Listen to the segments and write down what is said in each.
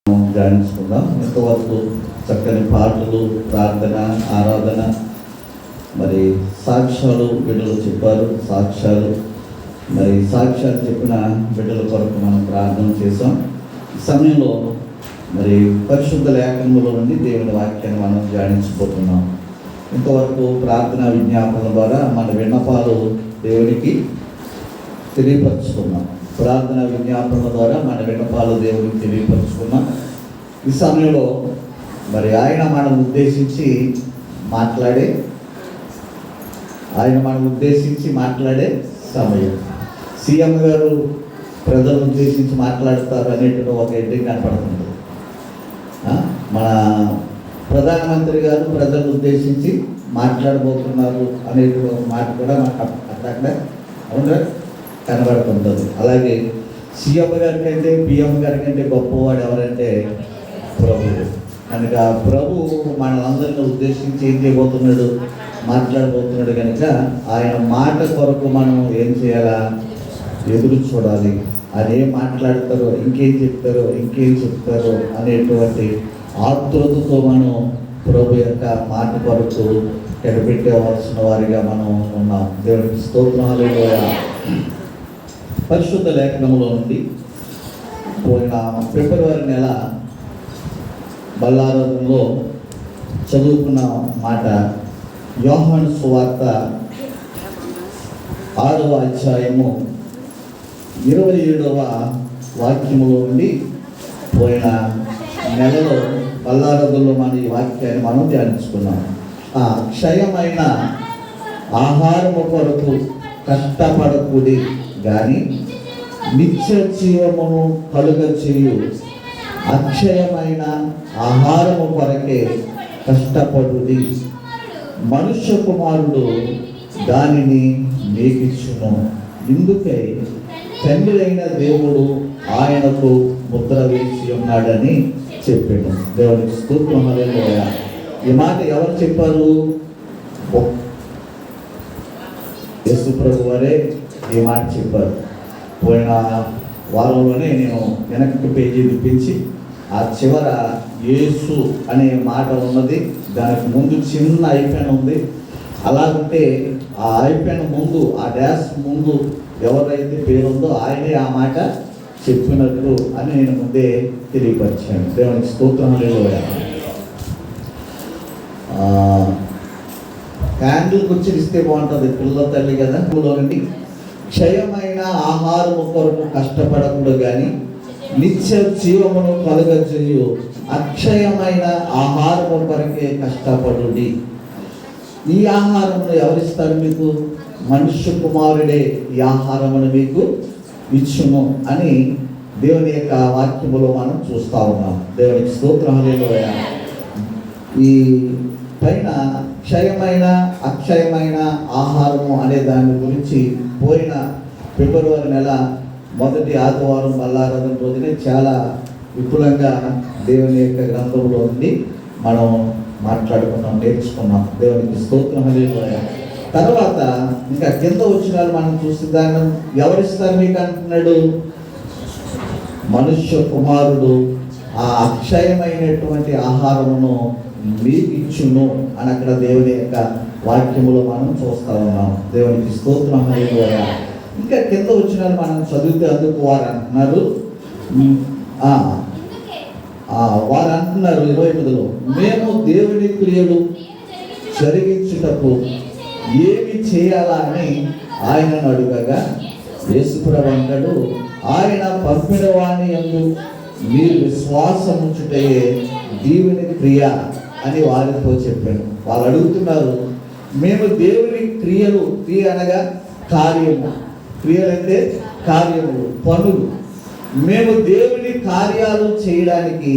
ధ్యానించుకుందాం. ఇంతవరకు చక్కని పాటలు, ప్రార్థన, ఆరాధన, మరి సాక్ష్యాలు బిడ్డలు చెప్పారు. సాక్ష్యాలు చెప్పిన బిడ్డల కొరకు మనం ప్రార్థన చేసాం. ఈ సమయంలో మరి పరిశుద్ధ లేఖనములో నుండి దేవుని వాక్యాన్ని మనం ధ్యానించబోతున్నాం. ఇంతవరకు ప్రార్థనా విజ్ఞాపన ద్వారా మన విన్నపాలు దేవునికి తెలియపరుచుకున్నాం. ప్రార్థన విజ్ఞాపనల ద్వారా మన విన్నపాలు దేవునికి తెలియపరుచుకున్నాం. ఈ సమయంలో మరి ఆయన మనం ఉద్దేశించి మాట్లాడే సమయం. సీఎం గారు ప్రజలను ఉద్దేశించి మాట్లాడతారు అనేటువంటి ఒక ఎడ్డింగ్ కనపడుతుంది. మన ప్రధానమంత్రి గారు ప్రజలను ఉద్దేశించి మాట్లాడబోతున్నారు అనేటువంటి ఒక మాట కూడా మనకు అక్కడ అవునా కనబడుతుంటుంది. అలాగే సీఎం గారి కంటే పిఎం గారి కంటే గొప్పవాడు ఎవరంటే ప్రభువు. కనుక ప్రభు మనందరిని ఉద్దేశించి ఏం చేయబోతున్నాడు, మాట్లాడబోతున్నాడు. కనుక ఆయన మాట కొరకు మనం ఏం చేయాలా, ఎదురు చూడాలి. ఆయన ఏం మాట్లాడతారో, ఇంకేం చెప్తారో అనేటువంటి ఆతృతతో మనం ప్రభు యొక్క మాట కొరకు కనిపెట్టవలసిన వారిగా మనం ఉన్నాం. దేవునికి స్తోత్రాలు. పరిశుద్ధ లేఖనములో నుండి పోయిన ఫిబ్రవరి నెల బల్లారంలో చదువుకున్న మాట యోహాను సువార్త 6వ అధ్యాయము 27వ వాక్యములో నుండి పోయిన నెలలో బల్లారంలో మన ఈ వాక్యాన్ని మనం ధ్యానించుకున్నాం. ఆ క్షయమైన ఆహారము కొరకు కష్టపడకూడి గాని నిత్య జీవమును కలుగ చేయు అక్షయమైన ఆహారము కొరకే కష్టపడుడి. మనుష్య కుమారుడు దానిని మీకిచ్చును. ఇందుకై తండ్రి అయిన దేవుడు ఆయనకు ముద్ర వేసి ఉన్నాడని చెప్పాడు. దేవునికి స్తోత్రం. హల్లెలూయా. ఈ మాట ఎవరు చెప్పారు? యేసు ప్రభు వారే ఈ మాట చెప్పారు. పోయిన వారంలోనే నేను వెనక్కి పేజీ తిప్పించి ఆ చివర యేసు అనే మాట ఉన్నది, దానికి ముందు చిన్న ఐపెన్ ఉంది. అలాగంటే ఆ ఐపెన్ ముందు, ఆ డాష్ ముందు ఎవరైతే పేరుందో ఆయనే ఆ మాట చెప్పినట్లు అని నేను ముందే తెలియపరిచాను. దేవునికి స్తోత్రం. హల్లెలూయా. క్యాండిల్ గుర్చిస్తే బాగుంటుంది, పిల్లల తల్లి కదా. నుండి క్షయమైన ఆహారము కొరకు కష్టపడకూడదు కానీ నిత్య జీవమును కలుగజేయు అక్షయమైన ఆహారము కొరకే కష్టపడుడి. ఈ ఆహారమును ఎవరిస్తారు మీకు? మనుష్య కుమారుడే ఈ ఆహారమును మీకు ఇచ్చును అని దేవుని యొక్క వాక్యములో మనం చూస్తూ ఉన్నాం. దేవునికి స్తోత్రం. హల్లెలూయా. ఈ పైన క్షయమైన అక్షయమైన ఆహారము అనే దాని గురించి పోయిన ఫిబ్రవరి నెల మొదటి ఆదివారం బల్లారాధన రోజునే చాలా విపులంగా దేవుని యొక్క గ్రంథంలో నుండి మనం మాట్లాడుకున్నాం, నేర్చుకున్నాం. దేవునికి స్తోత్రం. హల్లెలూయా. తర్వాత ఇంకా కింద వచ్చిన మనం చూస్తే దాన్ని ఎవరిస్తారు మీకు అంటున్నాడు? మనుష్య కుమారుడు ఆ అక్షయమైనటువంటి ఆహారమును మీకు ఇచ్చును అని అక్కడ దేవుని యొక్క వాక్యములో మనం చూస్తూ ఉన్నాం. దేవునికి స్తోత్రం. హల్లెలూయా. ఇంకా కింద వచ్చిన మనం చదివితే అందుకు వారు అంటున్నారు 28లో మేము దేవుని క్రియలు జరిగించుటకు ఏమి చేయాలా అని ఆయనను అడుగగా యేసుప్రభు అంటాడు, ఆయన పంపిన వాని యందు మీరు విశ్వాసముంచుటయే దేవుని క్రియ అని వారితో చెప్పాను. వాళ్ళు అడుగుతున్నారు, మేము దేవుని క్రియ అనగా కార్యము, క్రియలంటే కార్యములు, పనులు. మేము దేవుని కార్యాలు చేయడానికి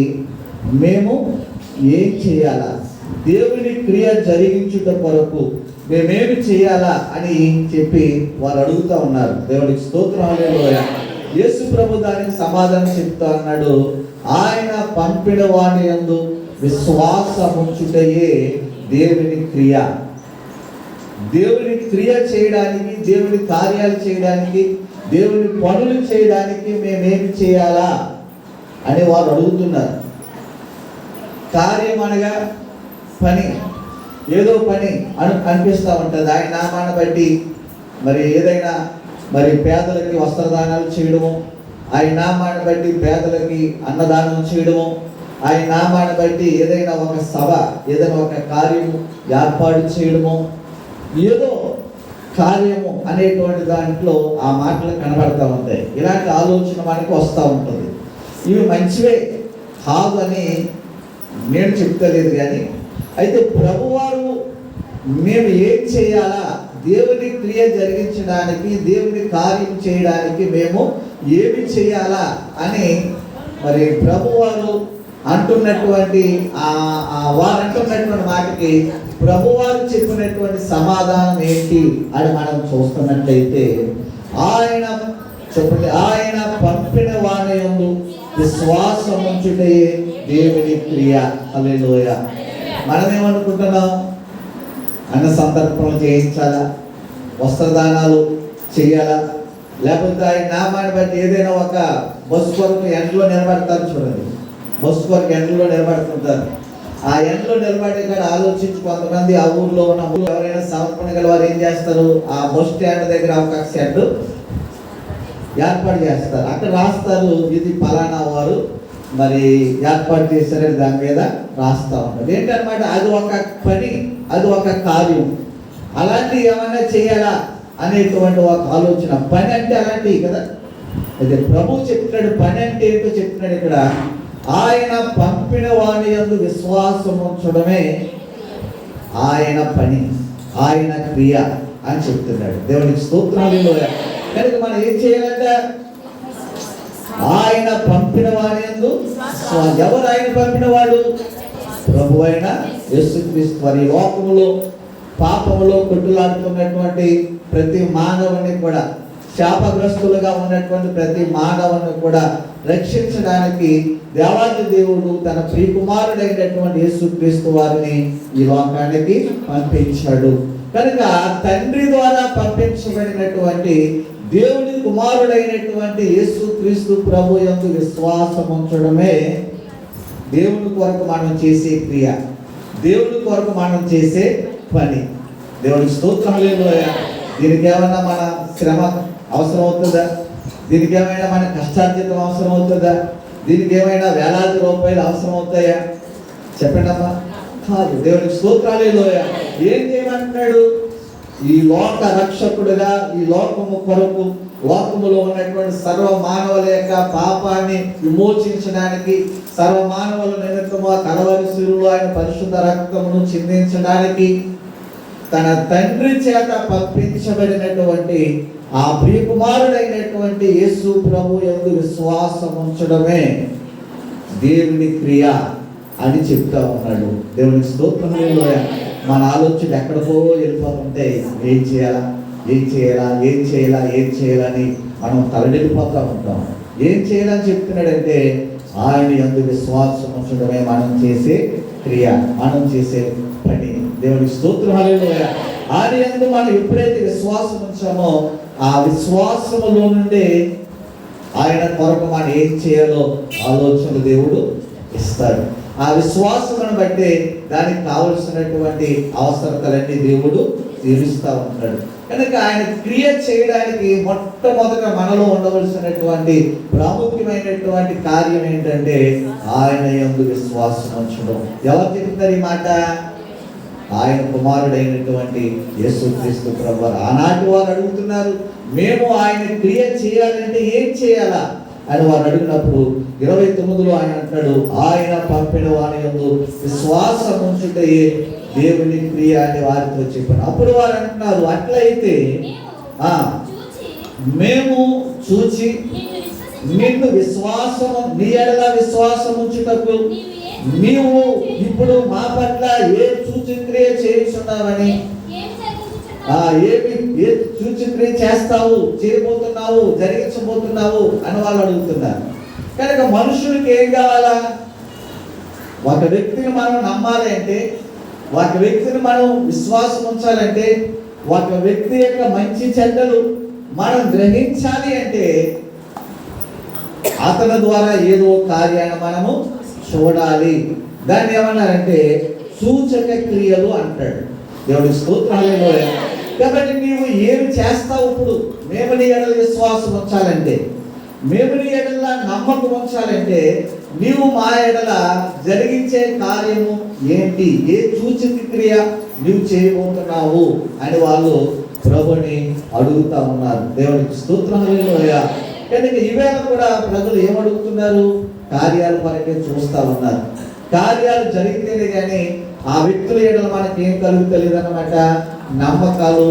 మేము ఏం చేయాలా, దేవుని క్రియ జరిగించుట కొరకు మేమేమి చేయాలా అని చెప్పి వారు అడుగుతూ ఉన్నారు. దేవునికి స్తోత్రం. హల్లెలూయా. యేసు ప్రభు దానికి సమాధానం చెప్తా అన్నాడు, ఆయన పంపిన వాని యందు విశ్వాసముంచుటయే దేవుని క్రియ. దేవుని క్రియ చేయడానికి, దేవుని కార్యాలు చేయడానికి, దేవుని పనులు చేయడానికి మేమేమి చేయాలా అని వారు అడుగుతున్నారు. కార్యం అనగా పని, ఏదో పని అనిపిస్తూ ఉంటుంది. ఆయన నామాన్ని బట్టి మరి ఏదైనా మరి పేదలకి వస్త్రదానాలు చేయడము, ఆయన నామాన్ని బట్టి పేదలకి అన్నదానం చేయడము, ఆయన నామాన్ని బట్టి ఏదైనా ఒక సభ, ఏదైనా ఒక కార్యము ఏర్పాటు చేయడము, ఏదో కార్యము అనేటువంటి దాంట్లో ఆ మాటలు కనబడతా ఉంటాయి. ఇలాంటి ఆలోచన మనకు వస్తూ ఉంటుంది. ఇవి మంచివే కాదు అని నేను చెప్తలేదు, కానీ అయితే ప్రభువారు మేము ఏం చేయాలా, దేవుని క్రియ జరిగించడానికి, దేవుని కార్యం చేయడానికి మేము ఏమి చేయాలా అని మరి ప్రభువారు అంటున్నటువంటి వారు అంటున్నటువంటి మాటకి ప్రభువారు చెప్పినటువంటి సమాధానం ఏంటి అని మనం చూస్తున్నట్లయితే, ఆయన చెప్పండి, ఆయన పంపిన వాని యందు విశ్వాసం ఉంచుటే దేవుని క్రియ. హల్లెలూయా. మనం ఏమనుకుంటున్నాం? అన్న సందర్భంలో చేయించాలా, వస్త్రదానాలు చేయాలా, లేకపోతే ఆయన నామాన్ని బట్టి ఏదైనా ఒక బస్సు కొరకు ఎండలో నిలబడతారు. చూడండి, బస్సు కొరకు ఎండలో నిలబడుతుంటారు. ఆ ఎండలో నిలబడి ఇక్కడ ఆలోచించి కొంతమంది ఆ ఊర్లో ఉన్న ఎవరైనా సమర్పణ గల వారు ఏం చేస్తారు, ఆ బస్ స్టాండ్ దగ్గర ఒక షెడ్ ఏర్పాటు చేస్తారు. అక్కడ రాస్తారు, ఇది ఫలానా వారు మరి ఏర్పాటు చేశారని దాని మీద రాస్తూ ఉంటారు. ఏంటన్నమాట, అది ఒక పని, అది ఒక కార్యం. అలాంటివి ఏమైనా చేయాలా అనేటువంటి ఒక ఆలోచన. పని అంటే అలాంటివి కదా. అయితే ప్రభు చెప్తున్నాడు, పని అంటే ఏంటో చెప్తున్నాడు ఇక్కడ. ఆయన పంపిన వాని యందు విశ్వాసం ఉంచడమే ఆయన పని, ఆయన క్రియ అని చెప్తున్నాడు. దేవునికి స్తోత్రాలు. కనుక మనం ఏం చేయాలంటే, ఆయన పంపిన వాని యందు, ఎవరు ఆయన పంపిన వాడు? ప్రభు అయిన యేసుక్రీస్తు. వారి లోకములో పాపములో కొట్టులాడుతున్నటువంటి ప్రతి మానవుని కూడా, శాపగ్రస్తులుగా ఉన్నటువంటి ప్రతి మానవుని కూడా రక్షించడానికి దేవాది దేవుడు తన ప్రియకుమారుడైనటువంటి యేసుక్రీస్తు వారిని ఈ లోకానికి పంపించాడు. కనుక తండ్రి ద్వారా పంపించబడినటువంటి దేవుని కుమారుడైనటువంటి యేసుక్రీస్తు ప్రభు యందు విశ్వాసం ఉంచడమే దేవుని కొరకు మనం చేసే క్రియ, దేవుని కొరకు మనం చేసే పని. దేవునికి స్తోత్రం. హల్లెలూయా. దీనికి ఏమైనా మన శ్రమ అవసరం అవుతుందా? దీనికి ఏమైనా మన కష్టార్జితం అవసరం అవుతుందా? దీనికి ఏమైనా వేలాది రూపాయలు అవసరం అవుతాయా? చెప్పండి అమ్మా. కాదు. దేవునికి స్తోత్రాలు. హల్లెలూయా. ఏం చేయమంటున్నాడు? ఈ లోక రక్షకుడుగా, ఈ లోకము కొరకు, లోకములో ఉన్నటువంటి సర్వ మానవుల యొక్క పాపాన్ని విమోచించడానికి, సర్వ మానవుల నిమిత్తము కలవరి శిలువలో ఆయన పరిశుద్ధ రక్తమును చిందించడానికి తన తండ్రి చేత పంపించబడినటువంటి ఆ ప్రియకుమారుడైనటువంటి యేసు ప్రభు యందు విశ్వాసం ఉంచడమే దేవుని క్రియ అని చెప్తా ఉన్నాడు. దేవునికి స్తోత్రం. హల్లెలూయా. మన ఆలోచన ఎక్కడికో వెళ్ళిపోతుంటే ఏం చేయాలా, ఏం చేయాలా, ఏం చేయాలా, ఏం చేయాలని మనం తలడిల్లిపోతూ ఉంటాం. ఏం చేయాలని చెప్తున్నాడంటే, ఆయన యందు విశ్వాసం ఉంచడమే మనం చేసే క్రియ, మనం చేసే పని. దేవునికి స్తోత్రం. హల్లెలూయా. ఆయన యందు మనం ఎప్పుడైతే విశ్వాసం ఉంచామో, ఆ విశ్వాసములో నుండి ఆయన కొరకు మనం ఏం చేయాలో ఆలోచనలు దేవుడు ఇస్తాడు. ఆ విశ్వాసమును బట్టి దానికి కావలసినటువంటి అవసరతలన్నీ దేవుడు తీరుస్తూ ఉంటాడు. కనుక ఆయన క్రియ చేయడానికి మొట్టమొదట మనలో ఉండవలసినటువంటి ప్రాముఖ్యమైనటువంటి కార్యం ఏంటంటే, ఆయన యందు విశ్వాసం ఉంచడం. ఎవరు చెప్తున్నారు ఈ మాట? ఆయన కుమారుడైనటువంటి యేసుక్రీస్తు ప్రభువారు. ఆనాటి వారు అడుగుతున్నారు, మేము ఆయన క్రియ చేయాలంటే ఏం చేయాలా అని వారు అడిగినప్పుడు 29లో ఆయన అంటాడు, ఆయన పంపిన వాని యందు విశ్వాసం ఉంచుటే దేవుని క్రియ అని వారితో చెప్పాను. అప్పుడు వారు అంటున్నారు, అట్లయితే మేము చూచి నిన్ను విశ్వాసము, నీ ఎడల విశ్వాసం ఉంచుటకు నీవు ఇప్పుడు మా పట్ల ఏ సూచక్రియ చేస్తున్నావని, ఏ సూచక్రియ చేస్తావు, చేయబోతున్నావు, జరిగించబోతున్నావు అని వాళ్ళు అడుగుతున్నారు. కనుక మనుషులకి ఏం కావాలా? ఒక వ్యక్తిని మనం నమ్మాలి అంటే, ఒక వ్యక్తిని మనం విశ్వాసం ఉంచాలంటే, ఒక వ్యక్తి యొక్క మంచి చెడ్డలు మనం గ్రహించాలి అంటే అతని ద్వారా ఏదో కార్యాన్ని మనము చూడాలి. దాన్ని ఏమన్నారంటే సూచక క్రియలు అంటాడు. దేవుడి స్తోత్రాలు. కాబట్టి నీవు ఏమి చేస్తావు? ఇప్పుడు మేము నీ ఎడల విశ్వాసం ఉంచాలంటే, మేము నీ ఎడల నమ్మకం ఉంచాలంటే నీవు మా ఎడల జరిగించే కార్యము ఏంటి, ఏ సూచక క్రియ నీవు చేయబోతున్నావు అని వాళ్ళు ప్రభుని అడుగుతా ఉన్నారు. దేవునికి స్తోత్రాలు. కనుక ఈవేళ కూడా ప్రజలు ఏమడుగుతున్నారు? కార్యాలు మనకే చూస్తా ఉన్నారు. కార్యాలు జరిగితేనే కానీ ఆ వ్యక్తుల ఎడల మనకి ఏం కలుగుతలేదు అన్నమాట, నమ్మకాలు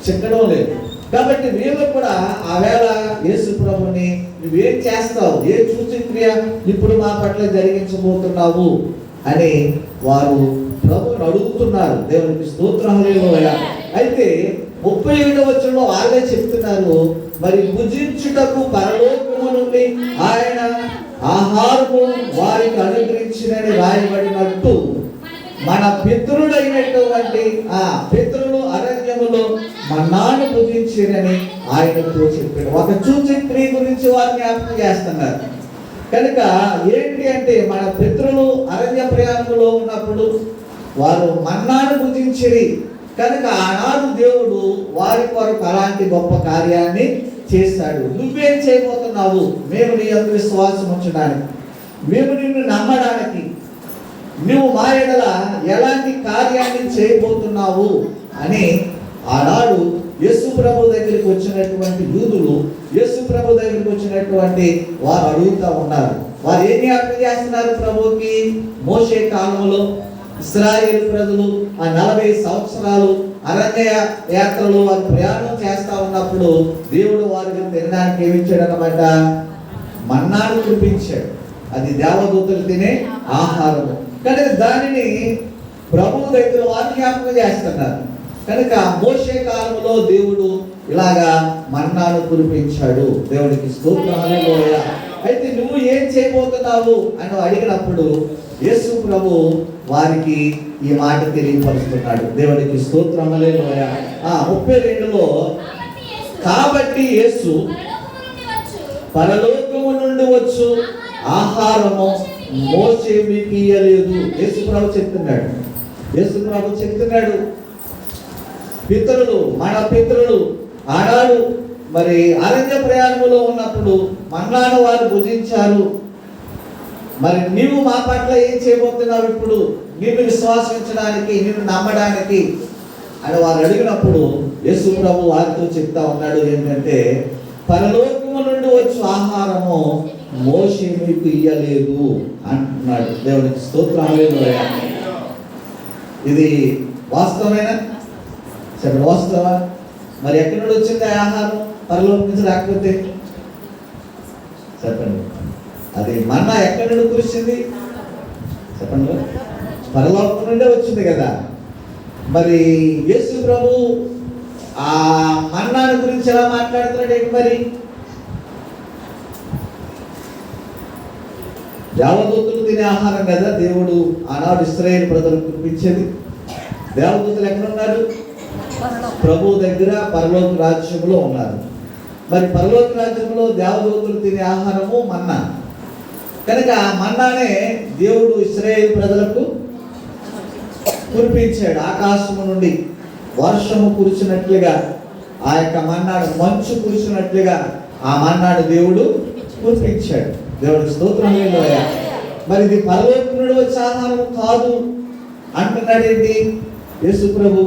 చిక్కడం లేదు. కాబట్టి వీళ్ళు కూడా ఆ వేళ యేసు ప్రభుని నువ్వేం చేస్తావు, ఏ సూచక్రియ ఇప్పుడు మా పట్ల జరిగించబోతున్నావు అని వారు ప్రభుని అడుగుతున్నారు. దేవునికి స్తోత్రం. హల్లెలూయా. అయితే 37వ వచనంలో వాళ్ళే చెప్తున్నారు, మరి భుజించుటకు పరలోకము నుండి ఆయన ఆహారము వారికి అనుగ్రహించినని రాయబడినట్టు మన పితరుడైనటువంటి ఆ పితరులు అరణ్యములో మన్నాను భుజించిరని ఆయనతో చెప్పాడు. ఒక సూచక్రియ గురించి వారు జ్ఞాపకం చేస్తున్నారు. కనుక ఏంటి అంటే మన పితరులు అరణ్య ప్రయాణంలో ఉన్నప్పుడు వారు మన్నాను భుజించిరి. కనుక ఆనాడు దేవుడు వారి కొరకు అలాంటి గొప్ప కార్యాన్ని చేశాడు. నువ్వేం చేయబోతున్నావు? మేము నీ యందు విశ్వాసం ఉంచడానికి, మేము నిన్ను నమ్మడానికి, నువ్వు మా ఎడల ఎలాంటి కార్యాన్ని చేయబోతున్నావు అని ఆనాడు యేసు ప్రభు దగ్గరికి వచ్చినటువంటి యూదులు, యేసు ప్రభు దగ్గరికి వచ్చినటువంటి వారు అడుగుతూ ఉన్నారు. వారు ఏం జ్ఞాపకం చేస్తున్నారు ప్రభుకి? మోషే కాలంలో ఇశ్రాయేలు ప్రజలు ఆ 40 సంవత్సరాలు అరణ్య యాత్రలు వారు ప్రయాణం చేస్తా ఉన్నప్పుడు దేవుడు వారికి తినడానికి ఏమిచ్చాడు అన్నమాట? మన్నాను కురిపించాడు. అది దేవదూతలు తినే ఆహారము. కనుక దానిని ప్రభువు దగ్గర వారు జ్ఞాపకం చేస్తున్నారు. కనుక మోషే కాలంలో దేవుడు ఇలాగా మన్నాను కురిపించాడు. దేవుడికి స్తోత్రం. హల్లెలూయా. అయితే నువ్వు ఏం చేయబోతున్నావు అని అడిగినప్పుడు యేసు ప్రభు వారికి ఈ మాట తెలియపరుస్తున్నాడు. దేవుడికి స్తోత్రం. హల్లెలూయా. 32లో కాబట్టి యేసు పరలోకము నుండి వచ్చు ఆహారము మోషే మీకు ఇయ్యలేదు. యేసు ప్రభు చెప్తున్నాడు. యేసు ప్రభు చెప్తున్నాడు, పితరులు మన పితరులు ఆనాడు మరి అరణ్య ప్రయాణములో ఉన్నప్పుడు మన్నాను వారు భుజించారు. మరి నీవు మా పట్ల ఏం చేయబోతున్నావు ఇప్పుడు? నిన్ను విశ్వాసించడానికి, నిన్ను నమ్మడానికి అని వారు అడిగినప్పుడు యేసు ప్రభు వారితో చెప్తా ఉన్నాడు ఏంటంటే, పరలోకము నుండి వచ్చే ఆహారము మోషే మీకు ఇయ్యలేదు అంటున్నాడు. దేవునికి స్తోత్రం. హల్లెలూయా. ఇది వాస్తవమేనా? సరే, వాస్తవా? మరి ఎక్కడి నుండి వచ్చింది ఆ ఆహారం? పరలోకం నుంచి రాకపోతే చెప్పండి. అది మన్నా ఎక్కడి నుండి కురిసింది? చెప్పండి. పరలోకం నుండే వచ్చింది కదా. మరి యేసు ప్రభు ఆ మన్నాను గురించి ఎలా మాట్లాడుతున్నాడు ఏంటి? మరి దేవదూతలు తినే ఆహారం కదా దేవుడు ఆనాడు ఇశ్రాయేలు ప్రజలకు కురిపించేది. దేవదూతలు ఎక్కడ ఉన్నారు? ప్రభు దగ్గర పరలోక రాజ్యంలో ఉన్నారు. మరి పరలోక రాజ్యంలో దేవదూతలు తినే ఆహారము మన్నా. కనుక మన్నానే దేవుడు ఇశ్రాయేలు ప్రజలకు కురిపించాడు. ఆకాశము నుండి వర్షము కురిచినట్లుగా ఆ యొక్క మన్నాడు, మంచు కురిచినట్లుగా ఆ మన్నాడు దేవుడు కురిపించాడు. దేవుడికి స్తోత్రం. హల్లెలూయా. మరి ఇది పరలోకం నుండి వచ్చే ఆహారం కాదు అంటున్నాడు ఏంటి యేసు ప్రభు?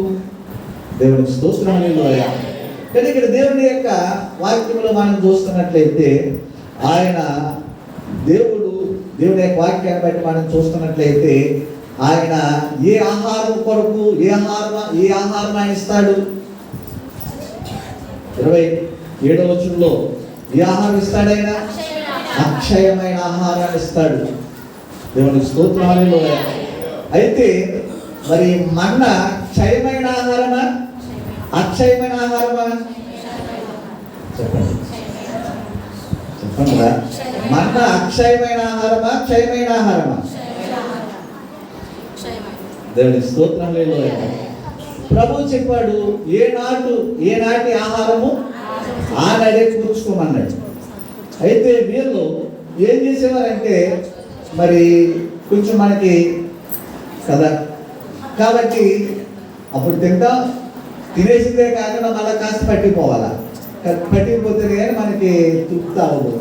దేవుడికి స్తోత్రం. హల్లెలూయా. కానీ ఇక్కడ దేవుని యొక్క వాక్యంలో మనం చూస్తున్నట్లయితే ఆయన దేవుని యొక్క వాక్యాన్ని బట్టి మనం చూస్తున్నట్లయితే ఆయన ఏ ఆహారం కొరకు ఏ ఆహారం ఆయన ఇస్తాడు? 27వ వచనంలో ఏ ఆహారం ఇస్తాడు ఆయన? అక్షయమైన ఆహారాన్ని ఇస్తాడు. దేవునికి స్తోత్రం. హల్లెలూయా. అయితే మరి మన్నా క్షయమైన ఆహారమా, అక్షయమైన ఆహారమా? చెప్పండి చెప్పండి. మన్నా అక్షయమైన ఆహారమా, క్షయమైన ఆహారమా? దేవునికి స్తోత్రం. హల్లెలూయా. ప్రభు చెప్పాడు, ఏనాటి ఆహారము ఆనాడే కూర్చుకోమన్నాడు. అయితే వీళ్ళు ఏం చేసేవారంటే మరి కొంచెం మనకి కదా, కాబట్టి అప్పుడు తింటాం, తినేసిందే కాకుండా మళ్ళీ కాస్త పట్టిపోవాలా, పట్టిపోతే కానీ మనకి తృప్తి అవ్వదు.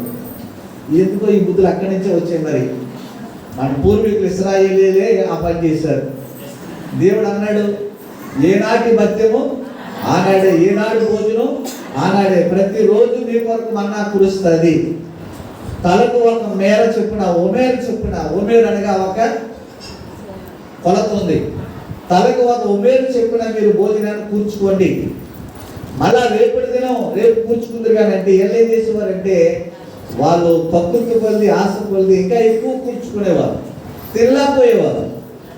ఎందుకో ఈ బుద్ధులు అక్కడి నుంచే వచ్చాయి. మరి మన పూర్వీకులు ఇశ్రాయేలీలే ఆ పని చేశారు. దేవుడు అన్నాడు, ఏనాటి భత్యము ఆనాడే, ఏనాడు భోజనం ఆనాడే, ప్రతిరోజు మీ కొరకు మన్నా కురుస్తుంది. తలకు ఒక మేర చొప్పున, ఓమేరు చొప్పున, ఓమేరు అనగా ఒక కొలత ఉంది, తలకు ఒక ఓమేరు చొప్పున మీరు భోజనాన్ని కూర్చుకోండి. మళ్ళా రేపటి దినం రేపు కూర్చుకుందరు. కానీ అంటే వీళ్ళు ఏం చేసేవారంటే వాళ్ళు పక్కుకి కొలిది, ఆశ కొలిది ఇంకా ఎక్కువ కూర్చుకునేవారు, తినలేకపోయేవారు.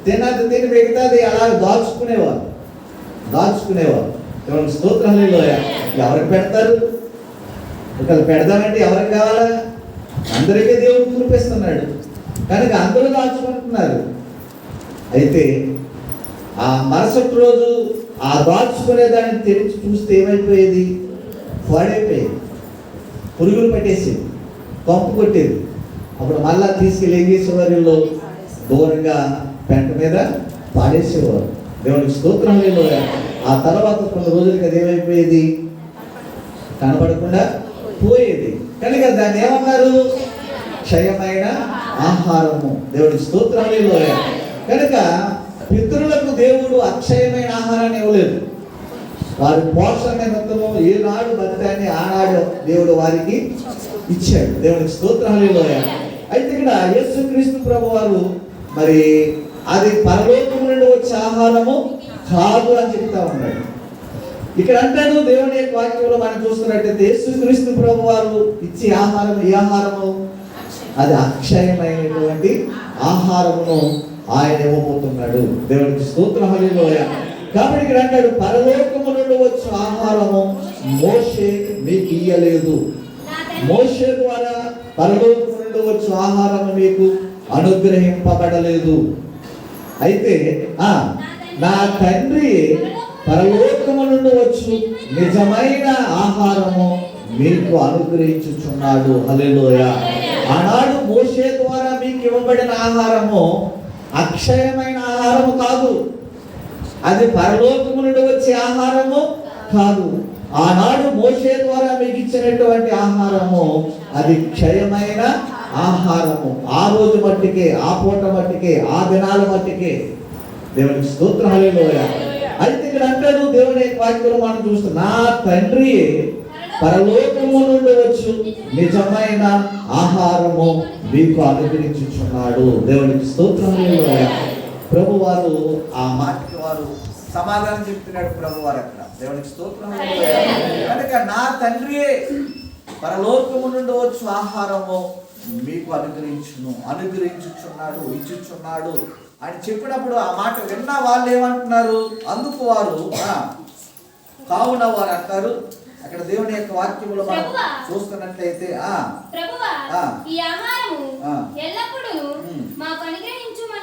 తిని మిగతాది అలా దాచుకునేవారు. ఎవరికి స్తోత్రం హల్లెలూయా. ఎవరికి పెడతారు? ఒకళ్ళు పెడదామంటే ఎవరికి కావాలా? అందరికీ దేవుడు కురిపిస్తున్నాడు కనుక అందరూ దాచుకుంటున్నారు. అయితే ఆ మరుసటి రోజు ఆ దాచుకునే దాన్ని తెరిచి చూస్తే ఏమైపోయేది? పాడైపోయేది, పురుగులు పట్టేసేది, పంపు కొట్టేది. అప్పుడు మళ్ళా తీసుకెళ్ళి ఏం చేసేవారు? వీళ్ళు దూరంగా పెంట మీద పాడేసేవారు. దేవునికి స్తోత్రం హల్లెలూయా. ఆ తర్వాత కొన్ని రోజులకి అది ఏమైపోయేది? కనబడకుండా పోయేది. కనుక దాన్ని ఏమన్నారు? క్షయమైన ఆహారము. దేవునికి స్తోత్రం హల్లెలూయా. కనుక పితరులకు దేవుడు అక్షయమైన ఆహారాన్ని ఇవ్వలేదు. వారి పోషణ నిమిత్తము ఏనాడు బతికాన్ని ఆనాడు దేవుడు వారికి ఇచ్చాడు. దేవునికి స్తోత్రం హల్లెలూయా. అయితే ఇక్కడ యేసుక్రీస్తు ప్రభు వారు మరి అది పరలోకం నుండి వచ్చే ఆహారము కాదు అని చెప్తా ఉన్నాడు. ఇక్కడ అంటాడు దేవుని యొక్క వాక్యంలో మనం చూస్తున్నట్టయితే యేసుక్రీస్తు ప్రభు వారు ఇచ్చే ఆహారం, ఈ ఆహారము అది అక్షయమైనటువంటి ఆహారమును ఆయన ఇవ్వబోతున్నాడు. దేవునికి స్తోత్రం హల్లెలూయా. కాబట్టి ఇక్కడ అంటాడు పరలోకము నుండి వచ్చే ఆహారము మోషే మీకు ఇయ్యలేదు. మోషే ద్వారా పరలోకము నుండి వచ్చే ఆహారము మీకు అనుగ్రహింపబడలేదు. అయితే నా తండ్రి పరలోకము నుండి వచ్చు నిజమైన ఆహారము మీకు అనుగ్రహించుచున్నాడు. హల్లెలూయా. ఆనాడు మోషే ద్వారా మీకు ఇవ్వబడిన ఆహారము అక్షయమైన ఆహారము కాదు, అది పరలోకము నుండి వచ్చే ఆహారము కాదు. ఆనాడు మోషే ద్వారా మీకు ఇచ్చినటువంటి ఆహారము అది క్షయమైన ఆహారము. ఆ రోజు మట్టికే, ఆ పూట మట్టికే, ఆ దినాల మట్టికే. దేవునికి స్తోత్రం హల్లెలూయా. అయితే ఇక్కడ అంటాడు దేవుని వాక్యంలో మనం చూస్తాం, నా తండ్రి పరలోకము నుండి వచ్చు నిజమైన ఆహారము మీకు అనుగ్రహించుచున్నాడు. దేవునికి స్తోత్రం హల్లెలూయా. ప్రభు వారు ఆ మాటకి వారు సమాధానం చెప్తున్నాడు. ప్రభు వారు అక్కడ దేవునికి స్తోత్రం హల్లెలూయా. కనుక నా తండ్రియే పరలోకము నుండి వచ్చు ఆహారము మీకు అనుగ్రహించుచున్నాడు, ఇచ్చుచున్నాడు అని చెప్పినప్పుడు ఆ మాట విన్న వాళ్ళు ఏమంటున్నారు? అందుకు వారు కావున వారు అంటారు. అక్కడ దేవుని యొక్క వాక్యములో మనం చూస్తున్నట్లయితే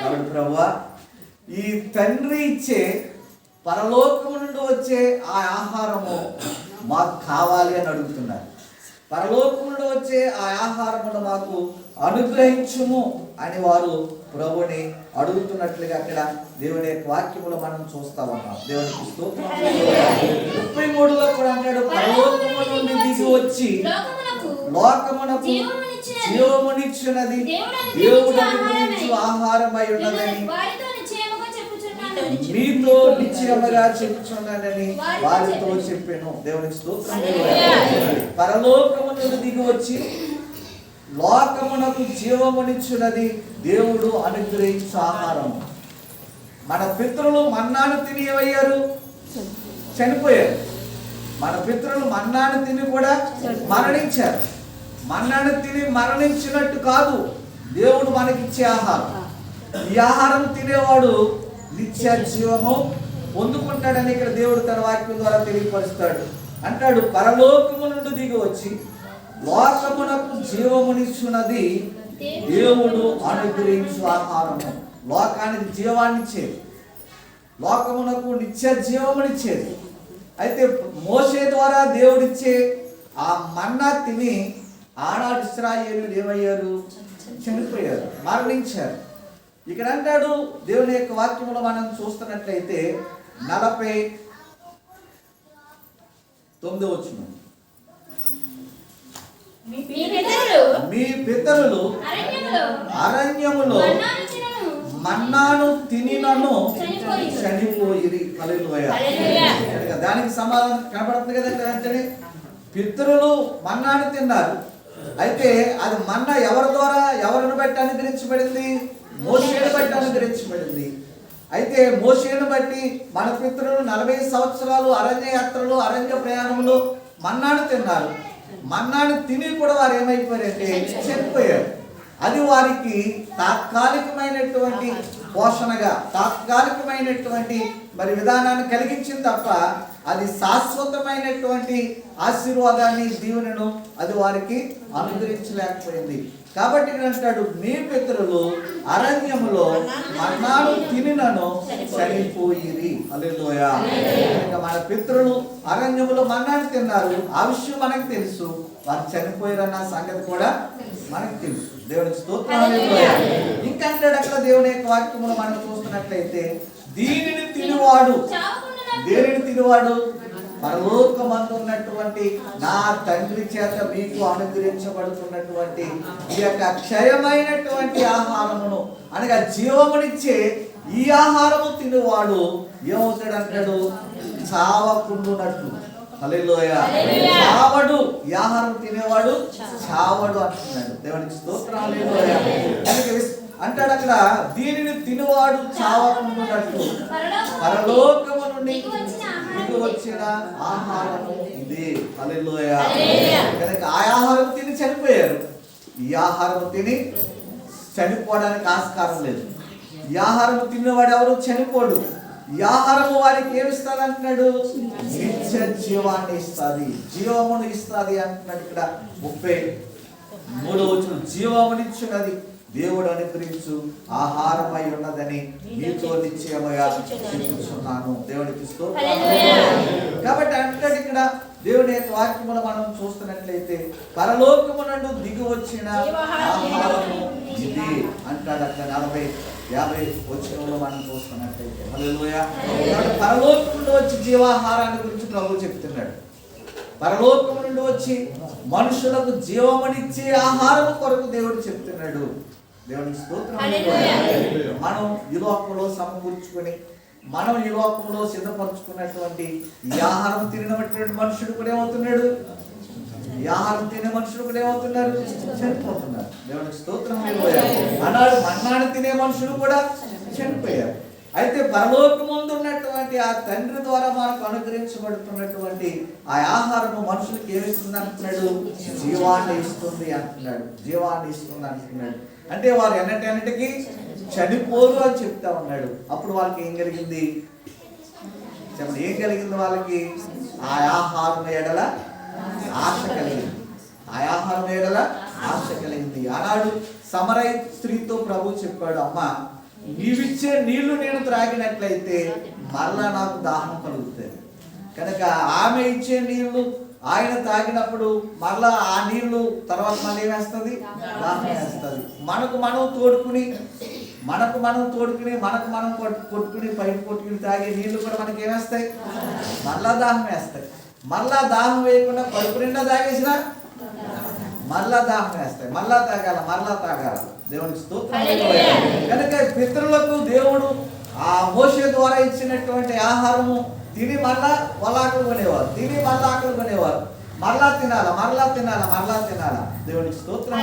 కాబట్టి ప్రభువా ఈ తండ్రి ఇచ్చే పరలోకము నుండి వచ్చే ఆ ఆహారము మాకు కావాలి అని అడుగుతున్నారు. పరలోకము నుండి వచ్చే ఆ ఆహారమును మాకు అనుగ్రహించుము అని వారు ప్రభుని అడుగుతున్నట్లుగా అక్కడ దేవుని యొక్క వాక్యములో మనం చూస్తా ఉన్నాం. దేవునికి స్తోత్రం. 33లో కూడా అంటాడు పరలోకము నుండి దిగి వచ్చి లోకమునకు జీవమునిచ్చున్నది దేవుడు అనుగ్రహించు ఆహారమై ఉన్నదని మీతో నిశ్చయముగా చెప్పుచున్నానని వారితో చెప్పాను. దేవునికి స్తోత్రం. పరలోకము నుండి దిగి వచ్చి లోకమునకు జీవమునిచ్చున్నది దేవుడు అనుగ్రహించు ఆహారము. మన పితరులు మన్నాను తిని ఏమయ్యారు? చనిపోయారు. మన పితరులు మన్నాను తిని కూడా మరణించారు. మన్నాను తిని మరణించినట్టు కాదు దేవుడు మనకిచ్చే ఆహారం. ఈ ఆహారం తినేవాడు నిత్య జీవము పొందుకుంటాడని ఇక్కడ దేవుడు తన వాక్యం ద్వారా తెలియపరుస్తాడు. అంటాడు పరలోకము నుండి దిగి వచ్చి లోకమునకు జీవమునిచ్చున్నది దేవుడు అనుగ్రహించు ఆహారము. లోకానికి జీవాన్నిచ్చేది, లోకమునకు నిత్య జీవమునిచ్చేది. అయితే మోషే ద్వారా దేవుడిచ్చే ఆ మన్నా తిని ఆనాడు ఇశ్రాయేలీయులు ఏమయ్యారు? చనిపోయారు, మరణించారు. ఇక్కడ అంటాడు దేవుని యొక్క వాక్యంలో మనం చూస్తున్నట్లయితే 49వ వచనం, మీ పితరులు అరణ్యములో మన్నాను తినినను చనిపోయిరి. హల్లెలూయా. దానికి సమాధానం కనబడుతుంది కదా వెంటనే. పితరులు మన్నాను తిన్నారు. అయితే అది మన్నా ఎవరి ద్వారా, ఎవరిని బట్టి అనుగ్రహించబడింది? మోషేను బట్టి అనుగ్రహించబడింది. అయితే మోషేను బట్టి మన పితరులు 40 సంవత్సరాలు అరణ్య యాత్రలు, అరణ్య ప్రయాణంలో మన్నాను తిన్నారు. మన్నాను తిని కూడా వారు ఏమైపోయారంటే చనిపోయారు. అది వారికి తాత్కాలికమైనటువంటి పోషణగా, తాత్కాలికమైనటువంటి మరి విధానాన్ని కలిగించింది తప్ప అది శాశ్వతమైనటువంటి ఆశీర్వాదాన్ని, దీవెనను అది వారికి అనుగ్రహించలేకపోయింది. కాబట్టి ఇక్కడ అంటాడు, మీ పితరులు అరణ్యములో మన్నాను తినినను చనిపోయిరి. హల్లెలూయా. ఇంకా మన పితరులు అరణ్యములో మన్నాను తిన్నారు, ఆ విషయం మనకు తెలుసు. వారు చనిపోయారన్న సంగతి కూడా మనకు తెలుసు. దేవునికి స్తోత్రం. ఇంకా అంటాడు అక్కడ దేవుని యొక్క వాక్యములో మనం చూస్తున్నట్లయితే, దీనిని తినివాడు, దేనిని తినివాడు? పరలోకమందు ఉన్నటువంటి నా తండ్రి చేత మీకు అనుగ్రహించబడుతున్నటువంటి ఈ యొక్క క్షయమైనటువంటి ఆహారమును, అనగా జీవమునిచ్చే ఈ ఆహారము తినివాడు ఏమవుతాడు అంటాడు? చావకుండునట్లు. హల్లెలూయా. చావడు, ఈ ఆహారం తినేవాడు చావడు అంటున్నాడు. దేవునికి స్తోత్రం. హల్లెలూయా. అంటాడు అక్కడ, దీనిని తినివాడు చావకుండునట్లు పరలోకము నుండి దిగి వచ్చిన ఆహారము ఇది. హల్లెలూయా. కనుక ఆ ఆహారం తిని చనిపోయారు. ఈ ఆహారం తిని చనిపోవడానికి ఆస్కారం లేదు. ఈ ఆహారం తిన్నవాడు ఎవరు చనిపోడు. ఈ ఆహారము వారికి ఏమిస్తుంది అంటున్నాడు? నిత్య జీవాన్ని ఇస్తుంది, జీవమును ఇస్తుంది అంటున్నాడు. ఇక్కడ 33వ వచనం, జీవమునిచ్చున్నది దేవుడు అనుగ్రహించు ఆహారమై ఉన్నదని మీతో నిశ్చయముగా చెప్పుచున్నాను. దేవుడికి స్తోత్రం. కాబట్టి అంటాడు ఇక్కడ దేవుని యొక్క వాక్యములో మనం చూస్తున్నట్లయితే, పరలోకము నుండి దిగి వచ్చిన ఆహారము ఇది అంటాడు. అక్కడ 40-50 వచనంలో మనం చూస్తున్నట్లయితే. హల్లెలూయా. పరలోకము నుండి వచ్చి జీవాహారాన్ని గురించి ప్రభువు చెప్తున్నాడు. పరలోకము నుండి వచ్చి మనుషులకు జీవమునిచ్చే ఆహారం కొరకు దేవుడు చెప్తున్నాడు. దేవునికి స్తోత్రం. మనం ఈ లోకంలో సమకూర్చుకొని, మనం ఈ లోకంలో సిద్ధపరచుకున్నటువంటి ఈ ఆహారం తినటువంటి మనుషుడు కూడా ఏమవుతున్నాడు? ఈ ఆహారం తినే మనుషులు కూడా ఏమవుతున్నారు? చనిపోతున్నారు. దేవునికి స్తోత్రం. అన్నాడు మన్నాను తినే మనుషులు కూడా చనిపోయారు. అయితే పరలోకముందు ఉన్నటువంటి ఆ తండ్రి ద్వారా మనకు అనుగ్రహించబడుతున్నటువంటి ఆ ఆహారము మనుషులకు ఏమిస్తుంది అంటున్నాడు? జీవాన్ని ఇస్తుంది అంటున్నాడు. జీవాన్ని ఇస్తుంది అంటున్నాడు. అంటే వారు ఎన్నటికి చనిపోరు అని చెప్తా ఉన్నాడు. అప్పుడు వాళ్ళకి ఏం కలిగింది చెప్పండి? ఏం కలిగింది వాళ్ళకి? ఆ ఆహారం ఎడల ఆశ కలిగింది. ఆ ఆహారం ఎడల ఆశ కలిగింది. ఆనాడు సమరయ స్త్రీతో ప్రభు చెప్పాడు, అమ్మ నీవిచ్చే నీళ్లు నేను త్రాగినట్లయితే మరలా నాకు దాహం కలుగుతుంది. కనుక ఆమె ఇచ్చే నీళ్లు ఆయన తాగినప్పుడు మరలా ఆ నీళ్లు తర్వాత మళ్ళీ ఏమేస్తుంది? దాహం వేస్తుంది. మనకు మనం తోడుకుని కొట్టుకుని పైపు కొట్టుకుని తాగే నీళ్లు కూడా మనకి ఏమేస్తాయి? మరలా దాహం వేస్తాయి. మరలా దాహం వేయకుండా కడుపు నిండా తాగేసినా మరలా దాహం వేస్తాయి. మరలా తాగాల. దేవునికి స్తోత్రం. కనుక పితరులకు దేవుడు ఆ మోషే ద్వారా ఇచ్చినటువంటి ఆహారము తిని మరలా వలాకులు కొనేవారు, తిని మరలా ఆకలి కొనేవారు. మరలా తినాలా. దేవునికి స్తోత్రం.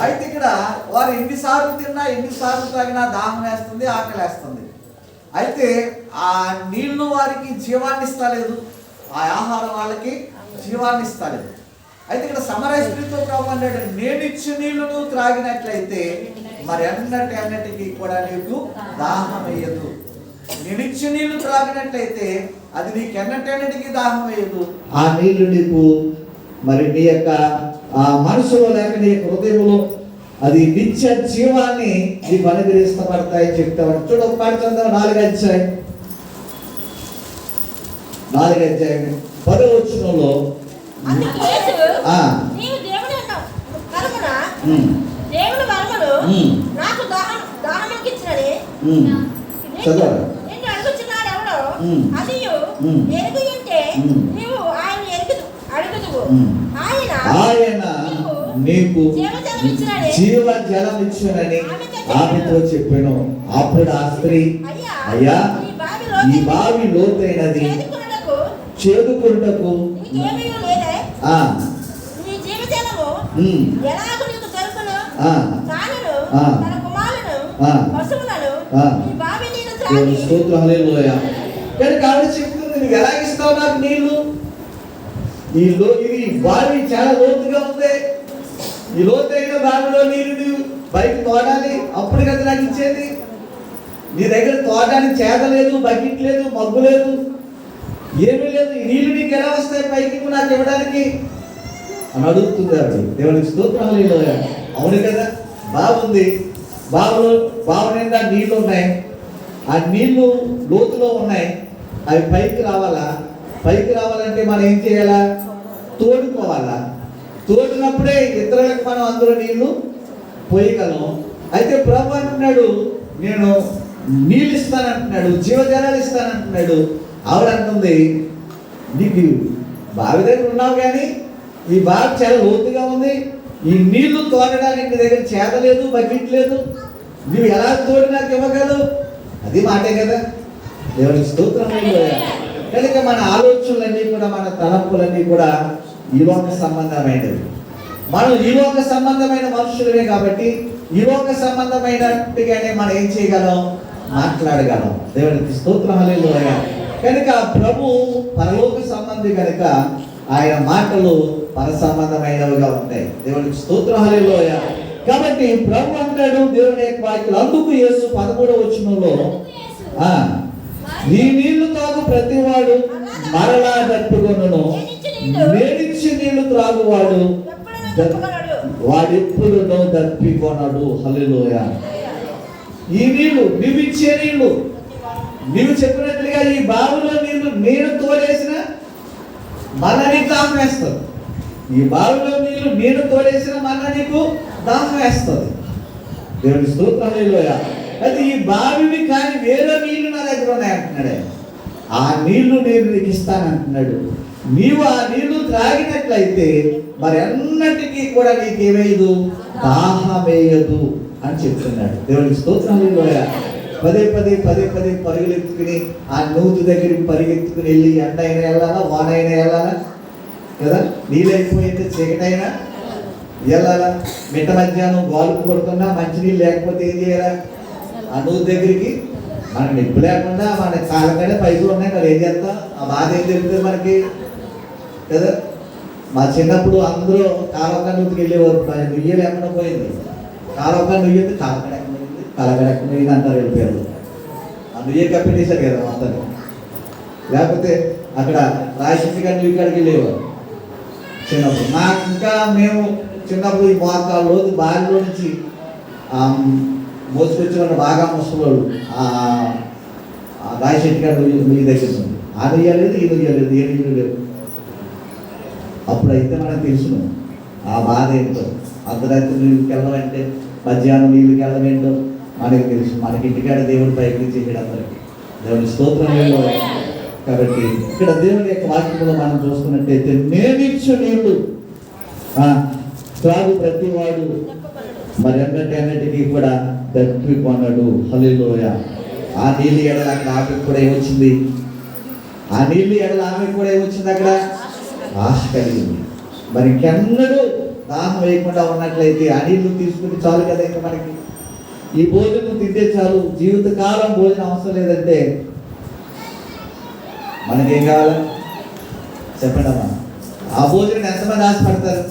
అయితే ఇక్కడ వారు ఎన్నిసార్లు తిన్నా, ఎన్నిసార్లు తాగినా దాహం వేస్తుంది, ఆకలి వేస్తుంది. అయితే ఆ నీళ్లు వారికి జీవాన్ని ఇస్తలేదు, ఆ ఆహారం వాళ్ళకి జీవాన్ని ఇస్తలేదు. అయితే ఇక్కడ సమరయ స్త్రీతో ప్రభు అన్నాడు, నేను ఇచ్చిన నీళ్లను త్రాగినట్లయితే మరి అన్నిటికీ కూడా నీకు దాహం వేయదు. నేను ఇచ్చిన నీళ్లు త్రాగినట్లయితే అది నీకు ఎన్నటికి దాహం వేయదు. ఆ నీళ్లు నీకు మరి నీ యొక్క ఆ మనసులో లేక నీ హృదయంలో అది నిత్య జీవాన్ని నీకు అనుగ్రహిస్తబడతాయని చెప్తామని చూడ. ఒక పాట చదువు. 4వ అధ్యాయం 10వ వచనంలో దేవుని వరములు నాకు దానముకిచ్చినని చదవాలి. నిన్ను అడుగుచున్నాడు ఎవడో అది ఎరుగు ఉంటే నీవు ఆయన అడుగుదువు. ఆయన నీకు జీవ జలం ఇచ్చునని ఆమెతో చెప్పాను. అప్పుడు ఆ స్త్రీ, అయ్యా ఈ బావి లోతైనది, చేదుకున్నకు కనుక ఆవిడ చెప్తుంది, నువ్వు ఎలాగిస్తావు నాకు నీళ్లు? ఇది బావి చాలా లోతుగా ఉంది. ఈ లోతైన బావిలో నీళ్ళు నువ్వు బయట తోడాలి, అప్పుడు కదా నాకు ఇచ్చేది. నీ దగ్గర తోడడానికి చేత లేదు, బకెట్ లేదు, మగ్గు లేదు, ఏమీ లేదు. ఈ నీళ్లు నీకు ఎలా వస్తాయి పైకి నువ్వు నాకు ఇవ్వడానికి అని అడుగుతుంది ఆవిడ. దేవునికి స్తోత్రం. హల్లెలూయా. అవును కదా, బాగుంది. బావి నిండా నీళ్లు ఉన్నాయి. ఆ నీళ్లు లోతులో ఉన్నాయి. అవి పైకి రావాలా? పైకి రావాలంటే మనం ఏం చేయాలా? తోడుకోవాలా? తోడినప్పుడే ఇతరులకు మనం అందులో నీళ్లు పోయగలం. అయితే ప్రభు అంటున్నాడు, నేను నీళ్ళు ఇస్తానంటున్నాడు, జీవజలాలు ఇస్తానంటున్నాడు. ఆవిడ అంటుంది, నీకు బావి దగ్గర ఉన్నావు కానీ ఈ బావి చాలా లోతుగా ఉంది. ఈ నీళ్లు తోడడానికి నీ దగ్గర చేత లేదు, బకెట్ లేదు. నువ్వు ఎలా తోడి నాకు ఇవ్వగలవు? అది మాటే కదా. దేవునికి స్తోత్రం. కనుక మన ఆలోచనలన్నీ కూడా, మన తలంపులన్నీ కూడా ఈ లోక సంబంధమైనవి. మనం ఈ లోక సంబంధమైన మనుషులమే కాబట్టి ఈ లోక సంబంధమైనట్టుగానే మనం ఏం చేయగలం? మాట్లాడగలం. దేవునికి స్తోత్రం. హల్లెలూయా. కనుక ప్రభు పరలోక సంబంధి కనుక ఆయన మాటలు పర సంబంధమైనవిగా ఉంటాయి. దేవునికి స్తోత్రం. హల్లెలూయా. కాబట్టి ప్రభు అంటాడు దేవుని యొక్క వాక్యం. అందుకు యేసు 13వ వచనంలో, ఈ నీళ్లు తాగు ప్రతివాడు మరలా దప్పుకొనును, నేనిచ్చి నీళ్లు త్రాగువాడు వాడెప్పుడునో దప్పికొనడు. హల్లెలూయా. ఈ నీళ్లు నువ్విచ్చే నీళ్లు, నువ్వు చెప్పినట్లుగా ఈ బావిలో నీళ్లు తోడేసిన మళ్ళా నీకు దాహం వేస్తుంది. ఈ బావిలో నీళ్లు తోడేసిన మళ్ళా నీకు దాహం వేస్తుంది. దేవుని స్తోత్రం. హల్లెలూయా. అయితే ఈ బావివి కానీ వేరే నీళ్లు నా దగ్గర ఉన్నాయి అంటున్నాడు. ఆ నీళ్లు నేను నీకు ఇస్తానంటున్నాడు. నీవు ఆ నీళ్లు త్రాగినట్లయితే మరి అన్నిటికీ కూడా నీకేమేయదు? దాహం వేయదు అని చెప్తున్నాడు. దేవునికి స్తోత్రం. హల్లెలూయా. పదే పరుగులెత్తుకుని ఆ నూతు దగ్గరికి పరిగెత్తుకుని వెళ్ళి ఎండ అయినా వెళ్ళాలా, వాన అయినా వెళ్ళాలా కదా, నీళ్ళైపోయింది చీకటైనా వెళ్ళాలా, మిట్ట మధ్యాహ్నం గాలుపు కొడుతున్నా మంచినీళ్ళు లేకపోతే ఏం చేయాలా? ఆ నూతు దగ్గరికి మనకు నిప్పు లేకుండా మన కాళ్ళకడే పైసలు ఉన్నాయి, మరి ఏం చేస్తాం? ఆ బాధ ఏం తెలుస్తుంది మనకి కదా. మా చిన్నప్పుడు అందరూ కాలొక్క నూతికి వెళ్ళేవారు. నుయ్య లేకుండా పోయింది. కాలొక్క నుయ్యింది, కాలకడ ఎక్కడ పోయింది, కాలకడ ఎక్కడ పోయింది అంటారు వెళ్ళిపోయారు. ఆ నుయ్య కప్పెట్టేశారు కదా మొత్తం. లేకపోతే అక్కడ రాయశక్తి గారి నుయ్యి కాడికి వెళ్ళేవారు చిన్నప్పుడు. నాకు ఇంకా మేము చిన్నప్పుడు ఈ మోకాలు బావిలో నుంచి మోసుకొచ్చేవాళ్ళు బాగా ముసలోళ్ళు రాయశెట్టి గారు నుయ్యి దగ్గర ఉంది. ఆ నుయ్యలేదు, ఈ నుయ్యలేదు, ఏ నుయ్యలు లేవు. అప్పుడైతే మనకు తెలుసును ఆ బాధ ఏంటో. అర్ధరాత్రి నీళ్ళకి వెళ్ళడం అంటే, మధ్యాహ్నం నీళ్ళకి వెళ్ళడం ఏంటో మనకి తెలుసు. మనకి ఇంటికాడ దేవుడి పైకి చేయడం అందరికి. దేవుని స్తోత్రం. కాబట్టి ఇక్కడ దేవుని యొక్క వాక్యంలో మనం చూసుకున్నట్టయితే, నేనిచ్చు నీళ్లు త్రాగు ప్రతివాడు మరి అన్నిటికీ కూడా దప్పికొనడు. హల్లెలూయా. ఆ నీళ్ళు ఎడల అక్కడ ఆమెకు కూడా ఏమొచ్చింది? ఆ నీళ్ళు ఎడల ఆమెకు కూడా ఏమొచ్చింది? అక్కడ ఆశ కలిగింది. మరి ఇంకెన్నడూ దాహం వేయకుండా ఉన్నట్లయితే ఆ నీళ్లు తీసుకుని చాలు కదా. ఇంకా మనకి ఈ భోజనం తింటే చాలు, జీవితకాలం భోజనం అవసరం లేదంటే మనకేం కావాలి చెప్పండి అమ్మా? ఆ భోజనం ఎంతమంది ఆశపడతారు?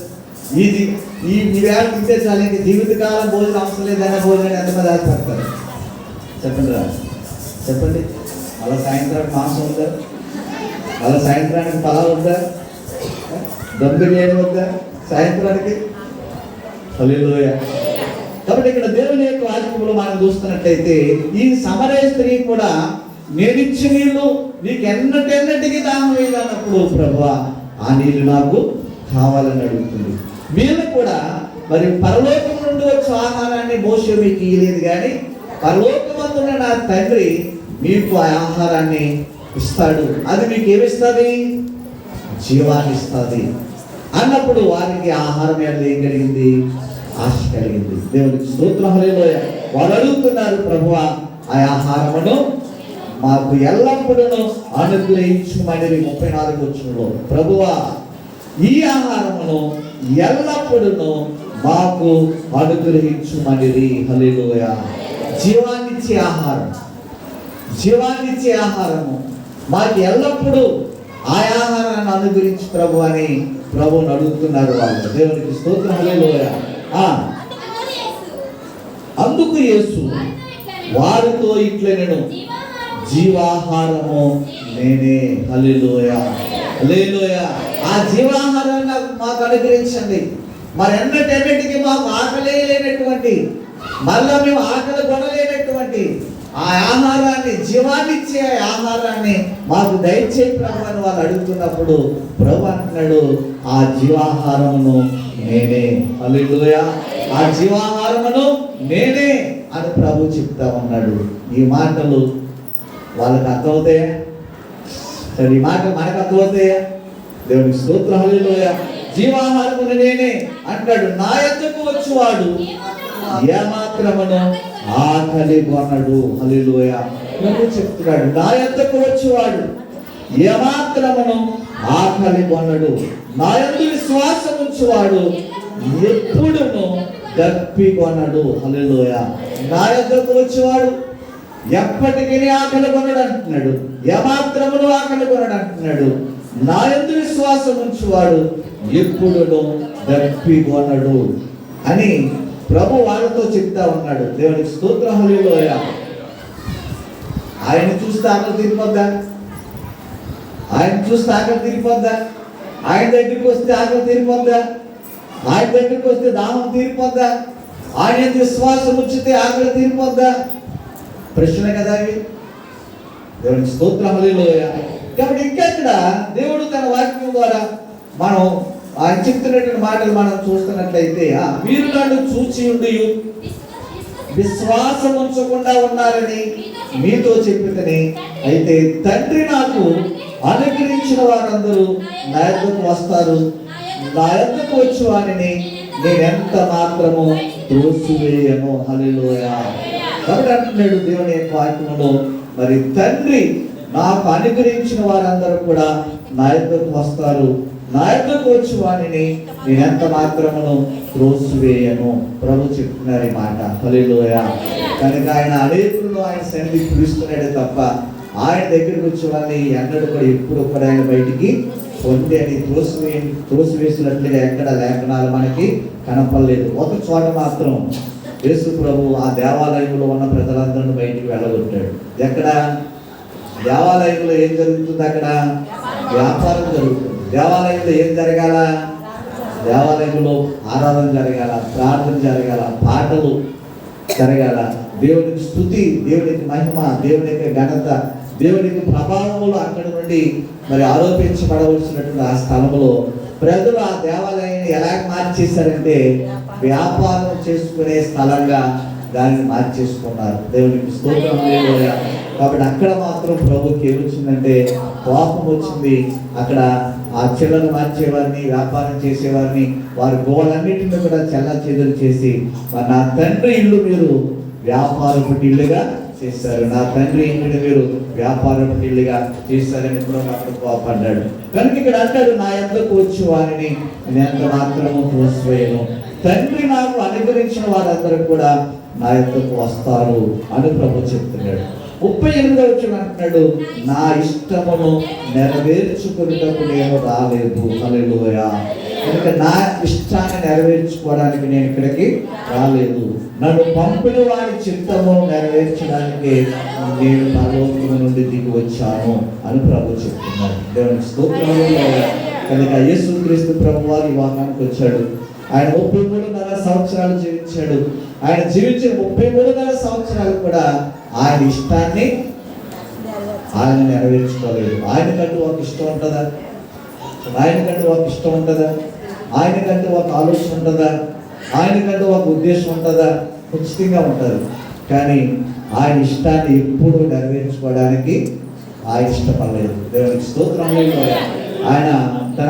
ఈ వేళ తింటే చాలు, ఇంక జీవితకాలం భోజనం అవసరం లేదన్న భోజనం ఎంతమంది ఆశపడతారు చెప్పండి రా, చెప్పండి. అలా సాయంత్రానికి మాంసం ఉందా? అలా సాయంత్రానికి పలావ్ ఉందా? దమ్ బిర్యానీ వద్దా సాయంత్రానికి? హల్లెలూయా. కాబట్టి ఇక్కడ దేవుని యొక్క వాక్యంలో మనం చూస్తున్నట్టయితే, ఈ సమరయ స్త్రీ కూడా నేనిచ్చి నీళ్ళు నీకు ఎన్నటికి దాహం వేయాలన్నప్పుడు ప్రభువా ఆ నీళ్ళు నాకు కావాలని అడుగుతుంది. వీళ్ళు కూడా మరి పరలోకం నుండి వచ్చే ఆహారాన్ని మోషే మీకు ఇయ్యలేదు, కానీ పరలోకమందున్న నా తండ్రి మీకు ఆ ఆహారాన్ని ఇస్తాడు, అది మీకు ఏమిస్తుంది? జీవాన్ని ఇస్తుంది అన్నప్పుడు వారికి ఆహారం మీద ఏం కలిగింది? ఆశ కలిగింది. దేవునికి స్తోత్రం, హల్లెలూయా. వారు అడుగుతున్నారు, ప్రభువా ఆ ఆహారమును మాకు ఎల్లప్పుడూ అనుగ్రహించుమని 34 వచనంలో, ప్రభువా ఈ ఆహారమును ఎల్లప్పుడూ మాకు అనుగ్రహించుమని. హల్లెలూయా. జీవాన్నిచ్చే ఆహారం, జీవాన్నిచ్చే ఆహారము మాకు ఎల్లప్పుడూ ఆ ఆహారాన్ని అనుగ్రహించు ప్రభు అని ప్రభువుని అడుగుతున్నారు వాళ్ళు. దేవునికి స్తోత్రం, హల్లెలూయా. అందుకు యేసు వారితో ఇట్లనెను, జీవాహారము నేనే. హల్లెలూయా, హల్లెలూయా. ఆ జీవాహారాన్ని మాకు అనుగ్రహించండి. మరి ఎన్నటన్నిటికీ మాకు ఆకలే లేనటువంటి, మళ్ళా మేము ఆకలి కొనలేనటువంటి ఆ ఆహారాన్ని, జీవాన్నిచ్చే ఆహారాన్ని మాకు దయచేయి ప్రభు అని వాళ్ళు అడుగుతున్నప్పుడు ప్రభు అంటున్నాడు, ఆ జీవాహారమును నేనే. హల్లెలూయా. ఆ జీవాహారమును నేనే అని ప్రభు చెప్తా ఉన్నాడు. ఈ మాటలు వాళ్ళకి అర్థమవుతాయా? సరే, ఈ మాట మనకు అర్థమవుతాయా? దేవునికి స్తోత్రం, హల్లెలూయా. జీవాహారమును నేనే అంటాడు. నా యొద్దకు వచ్చువాడు ఏమాత్రమును ఆకలి కొనడు. హల్లెలూయా. ప్రభు చెప్తున్నాడు, నా యొద్దకు వచ్చేవాడు ఏమాత్రమును ఆకలి కొనడు, నా యందు విశ్వాసం ఉంచువాడు ఎప్పుడును దప్పి కొనడు. హల్లెలూయా. నా యొద్దకు వచ్చేవాడు ఎప్పటికీ ఆకలి కొనడు అంటున్నాడు, ఏమాత్రమును ఆకలి కొనడు అంటున్నాడు. నా యందు విశ్వాసం ఉంచువాడు ఎప్పుడును దప్పి కొనడు అని ప్రభు వాళ్ళతో చెప్తా ఉన్నాడు. దేవునికి స్తోత్రం, హల్లెలూయా. ఆయన చూస్తే ఆకలి తీరిపోద్దా? ఆయన చూస్తే ఆకలి తీరిపోద్దా? ఆయన దగ్గరికి వస్తే ఆకలి తీరిపోద్దా? ఆయన దగ్గరికి వస్తే దాహం తీరిపోద్దా? ఆయన విశ్వాసం ఉంచితే ఆకలి తీరిపోద్దా? ప్రశ్న కదా అవి. దేవునికి స్తోత్రం, హల్లెలూయా. కాబట్టి ఇంకా ఇక్కడ దేవుడు తన వాక్యం ద్వారా మనం ఆయన చెప్తున్నటువంటి మాటలు మనం చూస్తున్నట్లయితే, మీరు నన్ను చూచి ఉండి విశ్వాసం ఉంచకుండా ఉన్నారని మీతో చెప్పితేనే, అయితే తండ్రి నాకు అనుగ్రహించిన వారందరూ నా యొద్దకు వస్తారు, నా యొద్దకు వచ్చి వారిని నేను ఎంత మాత్రము త్రోసివేయను. హల్లెలూయా. కాబట్టి అంటున్నాడు దేవుని యొక్క వాక్యములో, మరి తండ్రి నాకు అనుగ్రహించిన వారందరూ కూడా నా యొద్దకు వస్తారు, నా యొద్దకు వచ్చి వారిని నేను ఎంత మాత్రమును త్రోసివేయను. ప్రభు చెప్తున్నారు ఈ మాట. హల్లెలూయా. కనుక ఆయన అనేకులను ఆయన సన్నిధికి పిలుస్తున్నాడే తప్ప ఆయన దగ్గరికి వచ్చే వాళ్ళని ఎన్నడూ కూడా ఎప్పుడు కూడా ఆయన బయటికి పొంది అని త్రోసివేసినట్లుగా ఎక్కడ లేఖనాలు మనకి కనపడలేదు. ఒక చోట మాత్రం యేసు ప్రభు ఆ దేవాలయంలో ఉన్న ప్రజలందరిని బయటికి వెళ్ళగొట్టాడు. ఎక్కడ? దేవాలయంలో ఏం జరుగుతుంది? అక్కడ వ్యాపారం జరుగుతుంది. దేవాలయంలో ఏం జరగాల? దేవాలయంలో ఆరాధన జరగాల, ప్రార్థన జరగాల, పాటలు జరగాల, దేవునికి స్తుతి, దేవునికి మహిమ, దేవునికి ఘనత, దేవునికి ప్రభావములు అక్కడ నుండి మరి ఆరోపించబడవలసినటువంటి ఆ స్థలంలో ప్రజలు ఆ దేవాలయాన్ని ఎలా మార్చేశారంటే వ్యాపారం చేసుకునే స్థలంగా దానిని మార్చేసుకున్నారు. దేవునికి స్తోత్రం, హల్లెలూయా. కాబట్టి అక్కడ మాత్రం ప్రభుకి ఏమొచ్చిందంటే కోపం వచ్చింది. అక్కడ ఆ చిల్లలు మార్చేవారిని, వ్యాపారం చేసేవారిని, వారి గోళ్ళన్నింటినీ కూడా చెల్లాచెదరు చేసి, నా తండ్రి ఇల్లు మీరు వ్యాపారపు ఇల్లుగా చేశారు, నా తండ్రి ఇంటిని మీరు వ్యాపారపు ఇల్లుగా చేశారని కూడా అక్కడ కోపడ్డాడు. కనుక ఇక్కడ అంటాడు, నా యొద్దకు వచ్చి వారిని నేను ఎంత మాత్రము త్రోసివేయను. తండ్రి నాకు అనుగ్రహించిన వారందరూ కూడా నా యొద్దకు వస్తారు అని ప్రభు చెప్తున్నాడు. 38వ వచనం అంటున్నాడు, నా ఇష్టమును నెరవేర్చుకునేటప్పుడు నేను రాలేదు. హల్లెలూయా. కనుక నా ఇష్టాన్ని నెరవేర్చుకోవడానికి నేను ఇక్కడికి రాలేదు, నన్ను పంపిన వారి చిత్తము నెరవేర్చడానికి నేను పరలోకము నుండి దిగి వచ్చాను అని ప్రభు చెప్తున్నాడు. దేవునికి స్తోత్రం. కనుక యేసుక్రీస్తు ప్రభు వారు ఈ వాకానికి వచ్చాడు. ఆయన 33.5 సంవత్సరాలు జీవించాడు. ఆయన జీవించిన 33.5 సంవత్సరాలు కూడా ఆయన ఇష్టాన్ని ఆయన నెరవేర్చుకోలేదు. ఆయనకంటూ ఒక ఇష్టం ఉంటుందా? ఆయనకంటూ ఒక ఇష్టం ఉంటుందా? ఆయనకంటూ ఒక ఆలోచన ఉంటుందా? ఆయనకంటూ ఒక ఉద్దేశం ఉంటుందా? ఖచ్చితంగా ఉంటుంది. కానీ ఆయన ఇష్టాన్ని ఎప్పుడూ నెరవేర్చుకోవడానికి ఆయన ఇష్టపడలేదు. దేవునికి స్తోత్రం. ఆయన తన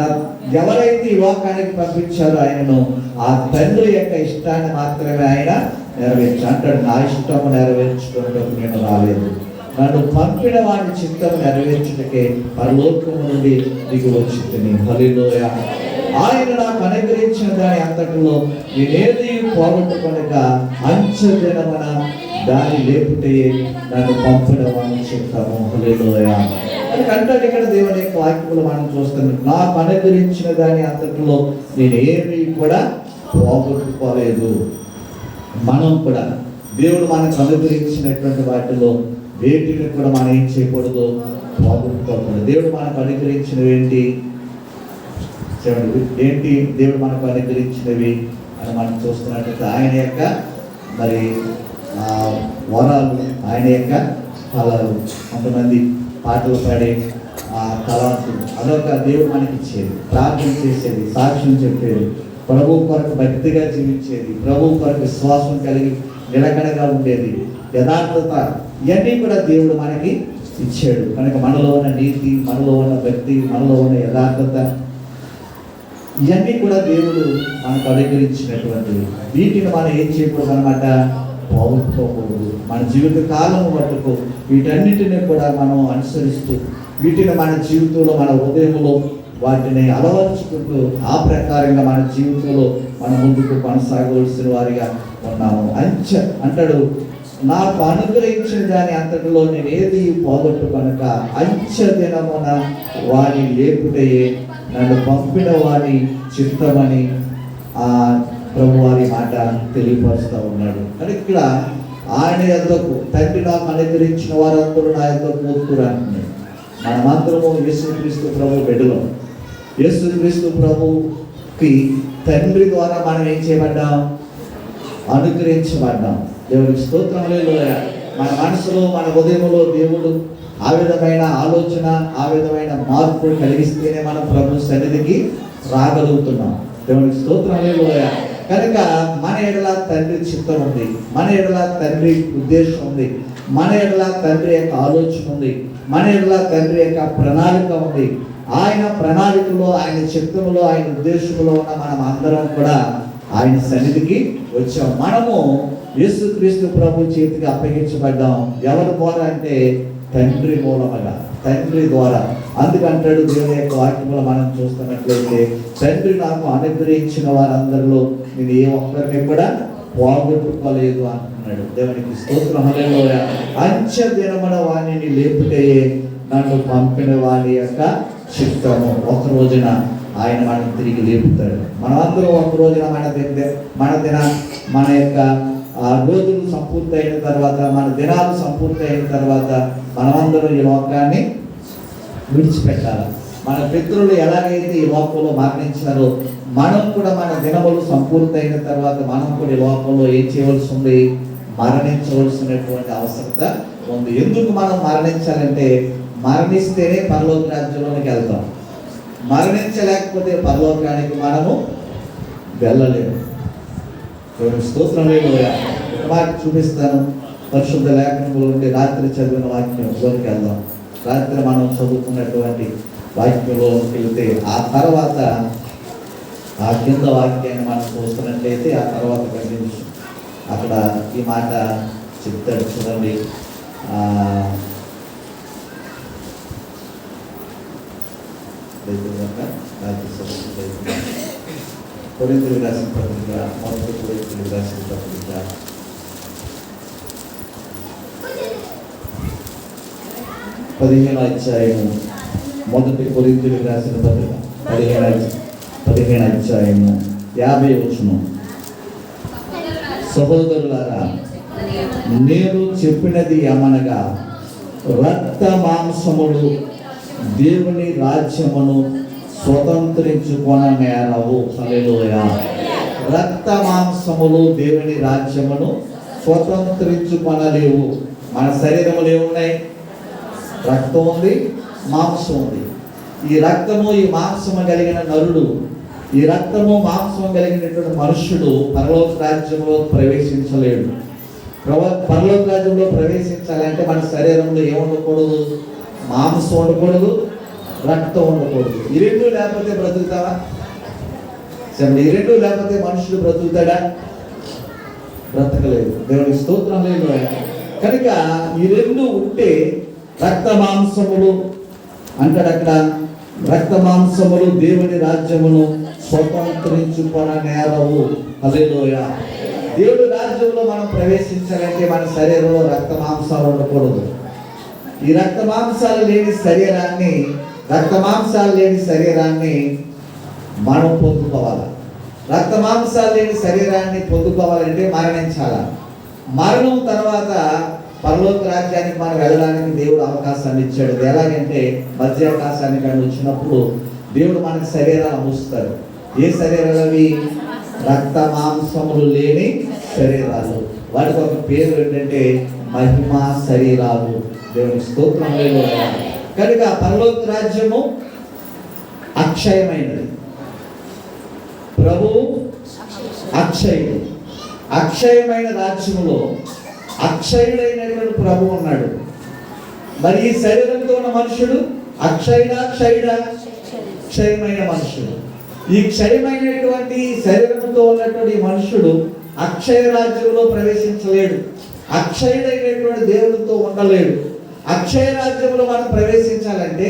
ఎవరైతే ఈ లోకానికి పంపించారో ఆయనను, ఆ తండ్రి యొక్క ఇష్టాన్ని మాత్రమే ఆయన నెరవేర్చు అంటాడు. నా ఇష్టము నెరవేర్చుకున్నట్టు నేను రాలేదు, నన్ను పంపిన వాడి చిత్తము నెరవేర్చుటకే పరలోకము నుండి దిగి వచ్చింది. హల్లెలూయా. ఆయన నాకు అనుగ్రహించిన దాని అంతటిలో నేనేది పోగొట్టుకొనక అంచెదినమున దాని లేపుటే నన్ను పంపిన వాడిని చిత్తము. హల్లెలూయా. అంటాడు ఇక్కడ దేవుని యొక్క వాక్యములు మనం చూస్తున్నాం. నాకు అనుగ్రహించిన దాని అంతటిలో నేనేమి కూడా పోగొట్టుకోలేదు. మనం కూడా దేవుడు మనకు అనుగ్రహించినటువంటి వాటిలో వేటిని కూడా మనం ఏం చేయకూడదు? పోగొట్టుకోకూడదు. దేవుడు మనకు అనుగ్రహించినవి ఏంటి? ఏంటి దేవుడు మనకు అనుగ్రహించినవి అని మనం చూస్తున్నట్లయితే ఆయన యొక్క మరి వరాలు, ఆయన యొక్క ఫలాలు. కొంతమంది పాటలు పాడే తలాంతులు, అదొక దేవుడు మనకి ఇచ్చేది. ప్రార్థన చేసేది, సాక్ష్యం చెప్పేది, ప్రభు కొరకు భక్తిగా జీవించేది, ప్రభు కొరకు విశ్వాసం కలిగి నిలకడగా ఉండేది, యథార్థత, ఇవన్నీ కూడా దేవుడు మనకి ఇచ్చాడు. కనుక మనలో ఉన్న నీతి, మనలో ఉన్న భక్తి, మనలో ఉన్న యథార్థత, ఇవన్నీ కూడా దేవుడు మనకు అనుగ్రహించినటువంటివి. వీటిని మనం ఏం చేయకూడదు అనమాట? పోగొట్టుకోకూడదు. మన జీవిత కాలం మట్టుకు వీటన్నిటిని కూడా మనం అనుసరిస్తూ, వీటిని మన జీవితంలో, మన హృదయంలో వాటిని అలవర్చుకుంటూ, ఆ ప్రకారంగా మన జీవితంలో మన ముందుకు కొనసాగవలసిన వారిగా ఉన్నాము. అంటాడు, నాకు అనుగ్రహించిన దాని అంతటిలో నేను ఏది పోగొట్టుకొనక అంచెదినమున వాని లేపుటయే నన్ను పంపిన వాని చిత్తమని ప్రభు వారి మాట తెలియపరుస్తూ ఉన్నాడు. కానీ ఇక్కడ ఆయన యొద్దకు తండ్రి నాకు అనుగ్రహించిన వారందరూ నా యొద్దకు కూతురు అంటున్నాడు. మనమందరము యేసుక్రీస్తు ప్రభు బిడ్డలం. యేసుక్రీస్తు ప్రభుకి తండ్రి ద్వారా మనం ఏం చేయబడ్డాం? అనుగ్రహించబడ్డాం. దేవునికి స్తోత్రం. హల్లెలూయా. మన మనసులో, మన హృదయంలో దేవుడు ఆ విధమైన ఆలోచన, ఆ విధమైన మార్పు కలిగిస్తేనే మనం ప్రభు సన్నిధికి రాగలుగుతున్నాం. దేవునికి స్తోత్రం. హల్లెలూయా. కనుక మన ఎడల తండ్రి చిత్తం ఉంది, మన ఎడల తండ్రి ఉద్దేశం ఉంది, మన ఎడల తండ్రి యొక్క ఆలోచన ఉంది, మన ఎడల తండ్రి యొక్క ప్రణాళిక ఉంది. ఆయన ప్రణాళికలో, ఆయన చిత్తములో, ఆయన ఉద్దేశంలో ఉన్న మనం అందరం కూడా ఆయన సన్నిధికి వచ్చాం. మనము యేసుక్రీస్తు ప్రభు చేతికి అప్పగించబడ్డాం. ఎవరి ద్వారా అంటే తండ్రి మూలముగా, తండ్రి ద్వారా. అందుకంటాడు దేవుని యొక్క వాక్యంలో మనం చూస్తున్నట్లయితే, తండ్రి నాకు అనుగ్రహించిన వారందరిలో నేను ఏ ఒక్కరిని కూడా పోగొట్టుకోలేదు అంటున్నాడు. దేవునికి స్తోత్రం. హల్లెలూయా. అంచె దినమున వాణిని లేపుటే నన్ను పంపిన వాని యొక్క చిత్తము. ఒక రోజున ఆయన మనం తిరిగి లేపుతాడు. మనమందరం ఒక రోజున మన యొక్క రోజులు సంపూర్తి అయిన తర్వాత, మన దినాలు సంపూర్తి అయిన తర్వాత మనమందరం ఈ లోకాన్ని విడిచిపెట్టాలి. మన పితరులు ఎలాగైతే ఈ లోకంలో మరణించారో, మనం కూడా మన దినములు సంపూర్తి అయిన తర్వాత మనం కూడా ఈ లోకంలో ఏం చేయవలసి ఉంది? మరణించవలసినటువంటి అవసరత ఉంది. ఎందుకు మనం మరణించాలంటే, మరణిస్తేనే పరలోక రాజ్యంలోనికి వెళ్తాం. మరణించలేకపోతే పరలోకానికి మనము వెళ్ళలేము. స్తోత్రం. వాటిని చూపిస్తాను. పరిశుద్ధ లేఖనంలో ఉండే రాత్రి చదివిన వాక్యంలోకి వెళ్దాం. రాత్రి మనం చదువుకున్నటువంటి వాక్యంలోకి వెళ్తే, ఆ తర్వాత ఆ కింద వాక్యాన్ని మనం చూస్తున్నట్లయితే, ఆ తర్వాత కంటిన్యూషన్ అక్కడ ఈ మాట చెప్తాడు. చూడండి, కొరింథీయులకు రాసిన పత్రిక, మొదటి కొరింథీయులకు రాసిన పత్రిక 15వ అధ్యాయము, మొదటి కొరింథీయులకు రాసిన పత్రిక 15వ అధ్యాయము 50వ వచనం. సహోదరులారా, నేను చెప్పినది ఏమనగా, రక్త మాంసములు దేవుని రాజ్యమును స్వతంత్రించుకొననేరవు. హల్లెలూయా. రక్త మాంసములు దేవుని రాజ్యమును స్వతంత్రించుకొనలేవు. మన శరీరములు ఏమున్నాయి? రక్తం ఉంది, మాంసం ఉంది. ఈ రక్తము, ఈ మాంసము కలిగిన నరుడు ఈ రక్తము మాంసం కలిగినటువంటి మనుష్యుడు పరలోక రాజ్యంలో ప్రవేశించలేడు. పరలోక రాజ్యంలో ప్రవేశించాలంటే మన శరీరంలో ఏముండకూడదు? మాంసం ఉండకూడదు, రక్తం ఉండకూడదు. ఈ రెండు లేకపోతే బ్రతుకుతావా? ఈ రెండు లేకపోతే మనుషుడు బ్రతుకుతాడా? బ్రతకలేదు. దేవునికి స్తోత్రం లేదు. కనుక ఈ రెండు ఉంటే రక్త మాంసములు అంటాడు అక్కడ, రక్త మాంసములు దేవుని రాజ్యమును స్వతంత్రించుకొన నేరవు. హల్లెలూయా. దేవుడి రాజ్యంలో మనం ప్రవేశించాలంటే మన శరీరంలో రక్త మాంసాలు ఉండకూడదు. ఈ రక్త మాంసాలు లేని శరీరాన్ని మనం పొందుకోవాలి. రక్త మాంసాలు లేని శరీరాన్ని పొందుకోవాలంటే మరణించాలా. మరణం తర్వాత పరలోక రాజ్యానికి మనం వెళ్ళడానికి దేవుడు అవకాశాన్ని ఇచ్చాడు. ఎలాగంటే మధ్యాకాశానికి అని వచ్చినప్పుడు దేవుడు మనకి శరీరాలు అమూస్తాడు. ఏ శరీరాలు అవి? రక్త మాంసములు లేని శరీరాలు. వాటికి ఒక పేరు ఏంటంటే మహిమా శరీరాలు. దేవుని స్తోత్రం. కనుక పరలోక రాజ్యము అక్షయమైనది, ప్రభువు అక్షయుడు. అక్షయమైన రాజ్యములో అక్షయుడైనటువంటి ప్రభు ఉన్నాడు. మరి ఈ శరీరంతో ఉన్న మనుషుడు క్షయమైన మనుషుడు. ఈ క్షయమైనటువంటి శరీరంతో ఉన్నటువంటి మనుషుడు అక్షయ రాజ్యంలో ప్రవేశించలేడు. అక్షయుడైనటువంటి దేవుడితో ఉండలేడు. అక్షయ రాజ్యంలో మనం ప్రవేశించాలంటే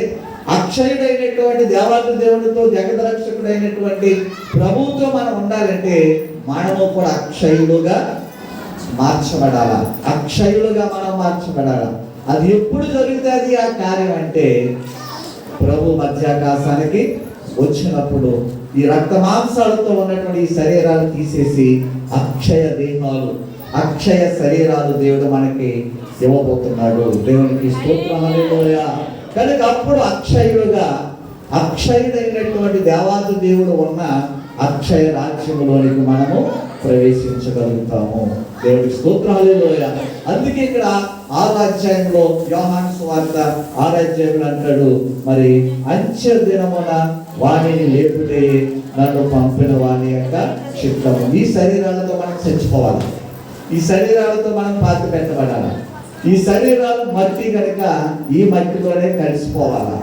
అక్షయుడైనటువంటి దేవాది దేవుడితో జగద్రక్షకుడైనటువంటి ప్రభువుతో మనం ఉండాలంటే మనము కూడా అక్షయులుగా మార్చబడాల. అక్షయులుగా మనం మార్చబడాల. అది ఎప్పుడు జరుగుతుంది ఆ కార్యం అంటే ప్రభు మధ్యాకాశానికి వచ్చినప్పుడు ఈ రక్త మాంసాలతో ఉన్నటువంటి ఈ శరీరాలు తీసేసి అక్షయ దేహాలు, అక్షయ శరీరాలు దేవుడు మనకి ఇవ్వబోతున్నాడు. దేవునికి స్తోత్రం. హల్లెలూయా. కనుక అప్పుడు అక్షయుడైనటువంటి దేవాది దేవుడు ఉన్న అక్షయ రాజ్యములోనికి మనము ప్రవేశించగలుగుతాము. దేవుడికి స్తోత్రం. హల్లెలూయా. అందుకే ఇక్కడ 6వ అధ్యాయంలో యోహాను సువార్త 6వ అధ్యాయంలో అంటాడు, మరి అంచె దినమున వాణిని లేపుటే నన్ను పంపిన వాణి యొక్క చిత్తము. ఈ శరీరాలతో మనం చచ్చిపోవాలి. ఈ శరీరాలతో మనం పాతి పెట్టబడాలి. ఈ శరీరాలు మట్టి కనుక ఈ మట్టిలోనే కలిసిపోవాలి.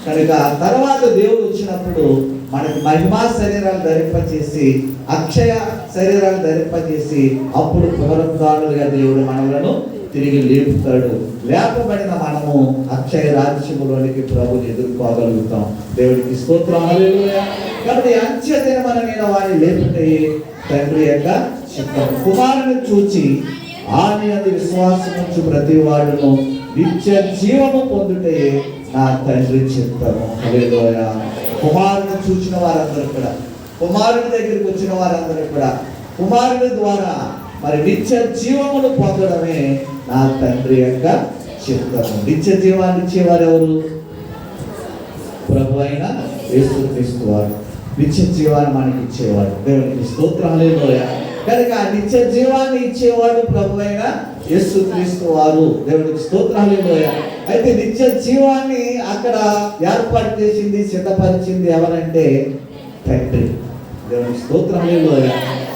కనుక తర్వాత దేవుడు వచ్చినప్పుడు మనకి మహిమా శరీరాలు ధరింపచేసి అక్షయ శరీరాలు ధరింపచేసి అప్పుడు పునరుద్ధారులుగా దేవుడు మనలను తిరిగి లేపుతాడు. లేపబడిన మనము అక్షయ రాజ్యములోనికి ప్రభుని ఎదుర్కోగలుగుతాం. దేవుడికి స్తోత్రం. హల్లెలూయా. కాబట్టి అంచె దినమున వారిని లేపుటే తండ్రి యొక్క చిత్తం. కుమారుని చూచి ఆయన విశ్వాసముంచు ప్రతి వాడును నిత్య జీవము పొందుటే నా తండ్రి చిత్తము. హల్లెలూయా. కుమారుని చూచిన వారందరూ కూడా, కుమారుని దగ్గరికి వచ్చిన వారందరూ కూడా కుమారుని ద్వారా మరి నిత్య జీవమును పొందడమే నా తండ్రి యొక్క చిత్తము. నిత్య జీవాన్ని ఇచ్చేవారు ఎవరు? ప్రభు అయిన యేసుక్రీస్తు వారు నిత్య జీవాన్ని మనకి ఇచ్చేవాడు. దేవునికి స్తోత్రం. హల్లెలూయా. కనుక నిత్య జీవాన్ని ఇచ్చేవాడు ప్రభు అయిన యేసుక్రీస్తు వారు. దేవునికి స్తోత్రం. హల్లెలూయా. అయితే నిత్య జీవాన్ని అక్కడ ఏర్పాటు చేసింది, సిద్ధపరిచింది ఎవరంటే తండ్రి. దేవునికి స్తోత్రం. హల్లెలూయా.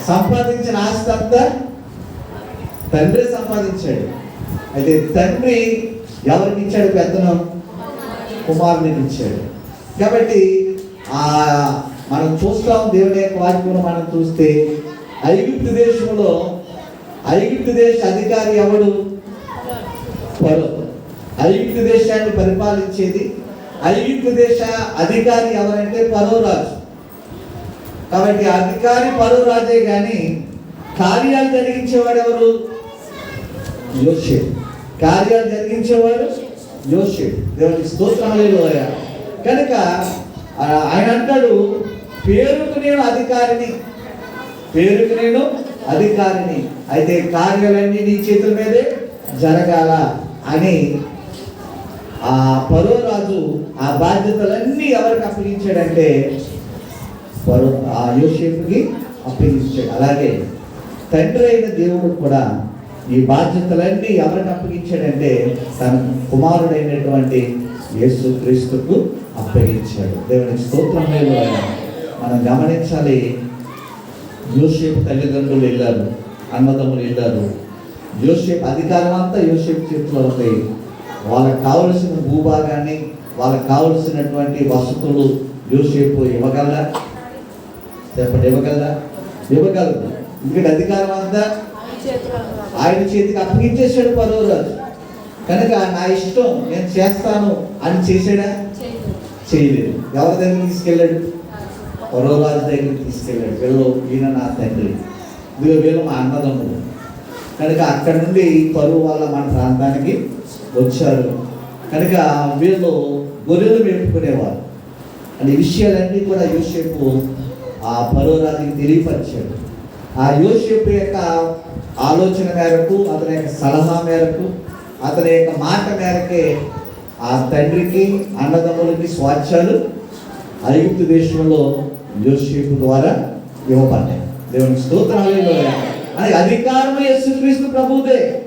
సంపాదించిన ఆస్తి అంతా తండ్రి సంపాదించాడు. అయితే తండ్రి ఎవరికి ఇచ్చాడు? పెత్తనం కుమారునికి ఇచ్చాడు. కాబట్టి మనం చూస్తాం దేవుని యొక్క వాక్యంలో మనం చూస్తే ఐగుప్తు దేశ అధికారి ఎవడు? ఫరో. ఐగుప్తు దేశాన్ని పరిపాలించేది ఐగుప్తు దేశ అధికారి ఎవరంటే ఫరో రాజు. కాబట్టి అధికారి ఫరో రాజే కానీ కార్యాలు జరిగించేవాడు ఎవరు? యోసేపు. కార్యాలు జరిగించేవాడు యోసేపు. దేవునికి స్తోత్రం. హల్లెలూయా. కనుక ఆయన అంటాడు, పేరుకు నేను అధికారిని, అయితే కార్యాలన్నీ నీ చేతుల మీదే జరగాల అని ఆ ఫరో రాజు ఆ బాధ్యతలన్నీ ఎవరికి అప్పగించాడంటే ఆ యోసేపుకి అప్పగించాడు. అలాగే తండ్రి అయిన దేవుడు కూడా ఈ బాధ్యతలన్నీ ఎవరికి అప్పగించాడంటే తన కుమారుడైనటువంటి యేసుక్రీస్తుకు అప్పగించాడు. దేవునికి స్తోత్రం. మనం గమనించాలి. యోసేపు తల్లిదండ్రులు వెళ్ళారు, అన్నదమ్ములు వెళ్ళారు. యోసేపు అధికారం అంతా యోసేపు చేతిలో ఉంది. వాళ్ళకి కావలసిన భూభాగాన్ని, వాళ్ళకి కావలసినటువంటి వసతులు యోసేపు ఇవ్వగలరా? చెప్పండి, ఇవ్వగలరా? ఇవ్వగలరు. ఎందుకంటే అధికారం అంతా ఆయన చేతికి అప్పగించేశాడు ఫరో రాజు. కనుక నా ఇష్టం, నేను చేస్తాను అని చేశాడా? చేయలేదు. ఎవరి దగ్గర తీసుకెళ్ళాడు? ఫరో రాజు దగ్గరికి తీసుకెళ్ళాడు. వీళ్ళు, ఈయన నా తండ్రి, వీళ్ళు మా అన్నదమ్ములు. కనుక అక్కడ నుండి ఫరో వాళ్ళ మన ప్రాంతానికి వచ్చారు. కనుక వీళ్ళు గొర్రెలు మేపుకునేవారు. అనే విషయాలన్నీ కూడా యోసేపు ఆ ఫరో రాజుకి తెలియపరిచాడు. ఆ యోసేపు యొక్క ఆలోచన మేరకు, అతని యొక్క సలహా మేరకు, అతని యొక్క మాట మేరకే ఆ తండ్రికి, అన్నదమ్ములకి స్వాచ్ఛాలు ఐగుప్తు దేశంలో యోసేపు ద్వారా ఇవ్వబడ్డాయి. దేవునికి స్తోత్రం. హల్లెలూయా. అని అధికారం యేసుక్రీస్తు ప్రభువుదే.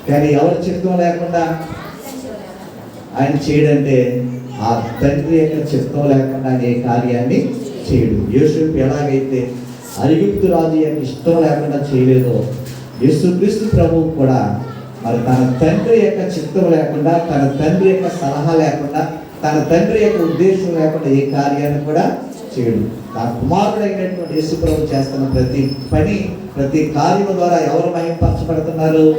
కానీ ఎవరి చిత్తం లేకుండా ఆయన చేయడంటే, ఆ తండ్రి యొక్క చిత్తం లేకుండా ఆయన ఏ కార్యాన్ని చేయడు. యోసేపు ఎలాగైతే ఐగుప్తు రాజు యొక్క ఇష్టం లేకుండా చేయలేదో, యేసుక్రీస్తు ప్రభువు కూడా మరి తన తండ్రి యొక్క చిత్తం లేకుండా, తన తండ్రి యొక్క సలహా లేకుండా, తన తండ్రి యొక్క ఉద్దేశం లేకుండా ఏ కార్యాన్ని కూడా చేయడు. తన కుమారుడైనటువంటి యేసు ప్రభు చేస్తున్న ప్రతి పని, ప్రతి కార్యం ద్వారా ఎవరు మహిమపరచబడుతున్నారు?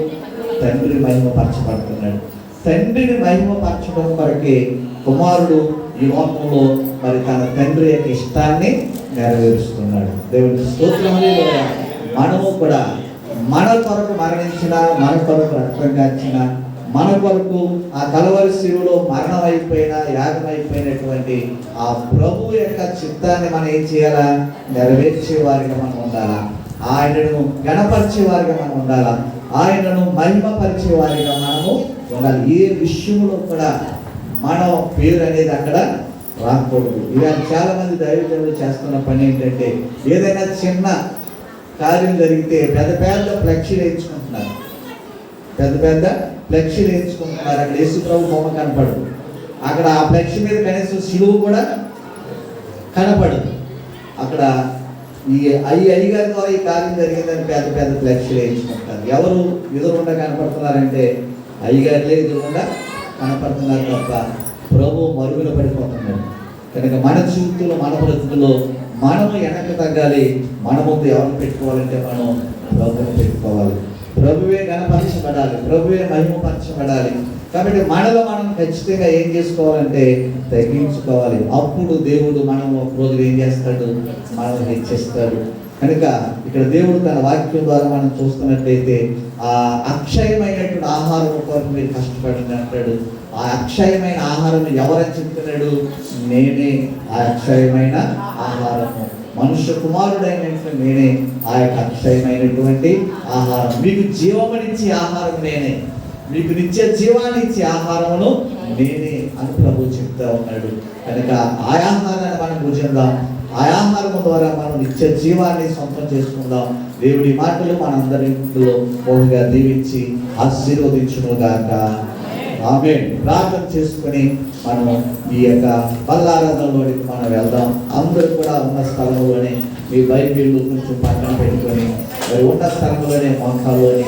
తండ్రి మహిమపరచబడుతున్నాడు. తండ్రిని మహిమపరచడం కొరకే కుమారుడు ఈ లోకంలో మరి తన తండ్రి యొక్క ఇష్టాన్ని నెరవేరుస్తున్నాడు. దేవునికి స్తోత్రం. హల్లెలూయా. మనము కూడా మన కొరకు మరణించిన, మన కొరకు రక్తం కార్చిన, మన కొరకు ఆ కలవరి శిలువలో మరణం అయిపోయిన, యాగం అయిపోయినటువంటి ఆ ప్రభు యొక్క చిత్తాన్ని మనం ఏం చేయాలా? నెరవేర్చే వారిగా మనం ఉండాలా? ఆయనను గణపరిచే వారిగా మనం ఉండాలా? ఆయనను మహిమపరిచే వారిగా మనము ఉండాలి. ఏ విషయంలో కూడా మనం పేరు అనేది అక్కడ రాకూడదు. ఇలాంటి చాలా మంది దైవజనులు చేస్తున్న పని ఏంటంటే, ఏదైనా చిన్న కార్యం జరిగితే పెద్ద పెద్ద ఫ్లెక్సీలు వేయించుకుంటున్నారు. పెద్ద పెద్ద ఫ్లెక్సీలు వేయించుకుంటున్నారు. అక్కడ యేసు ప్రభు బొమ్మ కనపడదు. అక్కడ ఆ ఫ్లెక్సీ మీద కనీసం సిలువు కూడా కనపడదు. అక్కడ ఈ అయ్యగారి ద్వారా ఈ కార్యం జరిగిందని పెద్ద పెద్ద ఫ్లెక్సీలు వేయించుకుంటారు. ఎవరు ఎదురుకుండా కనపడుతున్నారంటే అయ్యగారులే ఎదురుకుండా కనపడుతున్నారు తప్ప ప్రభు మరుగున పడిపోతున్నాడు. కనుక మన జీవితంలో, మన బ్రతుకులో మనము వెనక్కి తగ్గాలి. మన ముందు ఎవరు పెట్టుకోవాలంటే మనం ప్రభువుని పెట్టుకోవాలి. ప్రభువే గణపరచబడాలి, ప్రభువే మహిమపరచబడాలి. కాబట్టి మనలో మనం ఖచ్చితంగా ఏం చేసుకోవాలంటే తగ్గించుకోవాలి. అప్పుడు దేవుడు మనం ఒక రోజు ఏం చేస్తాడు? మనం హెచ్చిస్తాడు. కనుక ఇక్కడ దేవుడు తన వాక్యం ద్వారా మనం చూస్తున్నట్లయితే ఆ అక్షయమైనటువంటి ఆహారం కొరకు మీరు కష్టపడండి అంటాడు. ఆ అక్షయమైన ఆహారం ఎవరని చెప్తున్నాడు? నేనే ఆ అక్షయమైన ఆహారము. మనుష్య కుమారుడైనటువంటి నేనే ఆ యొక్క అక్షయమైనటువంటి ఆహారం. మీకు జీవమునిచ్చే ఆహారం నేనే, మీకు నిత్య జీవాన్ని ఇచ్చే ఆహారమును నేనే అని ప్రభు చెప్తా ఉన్నాడు. కనుక ఆ ఆహారాన్ని మనం భుజిద్దాం. ఆ ఆహారం ద్వారా మనం నిత్య జీవాన్ని సొంతం చేసుకుందాం. దేవుడి మాటలు మనందరిలో బహుగా దీవించి ఆశీర్వదించును గాక. ఆమేన్. ప్రార్థన చేసుకుని మనం ఈ యొక్క బల్లారాధనలోనికి మనం వెళ్దాం. అందరూ కూడా ఉన్న స్థలంలోనే మీ బైబిల్ కొంచెం పక్కన పెట్టుకొని మరి ఉన్న స్థలంలోనే మోకాల్లోని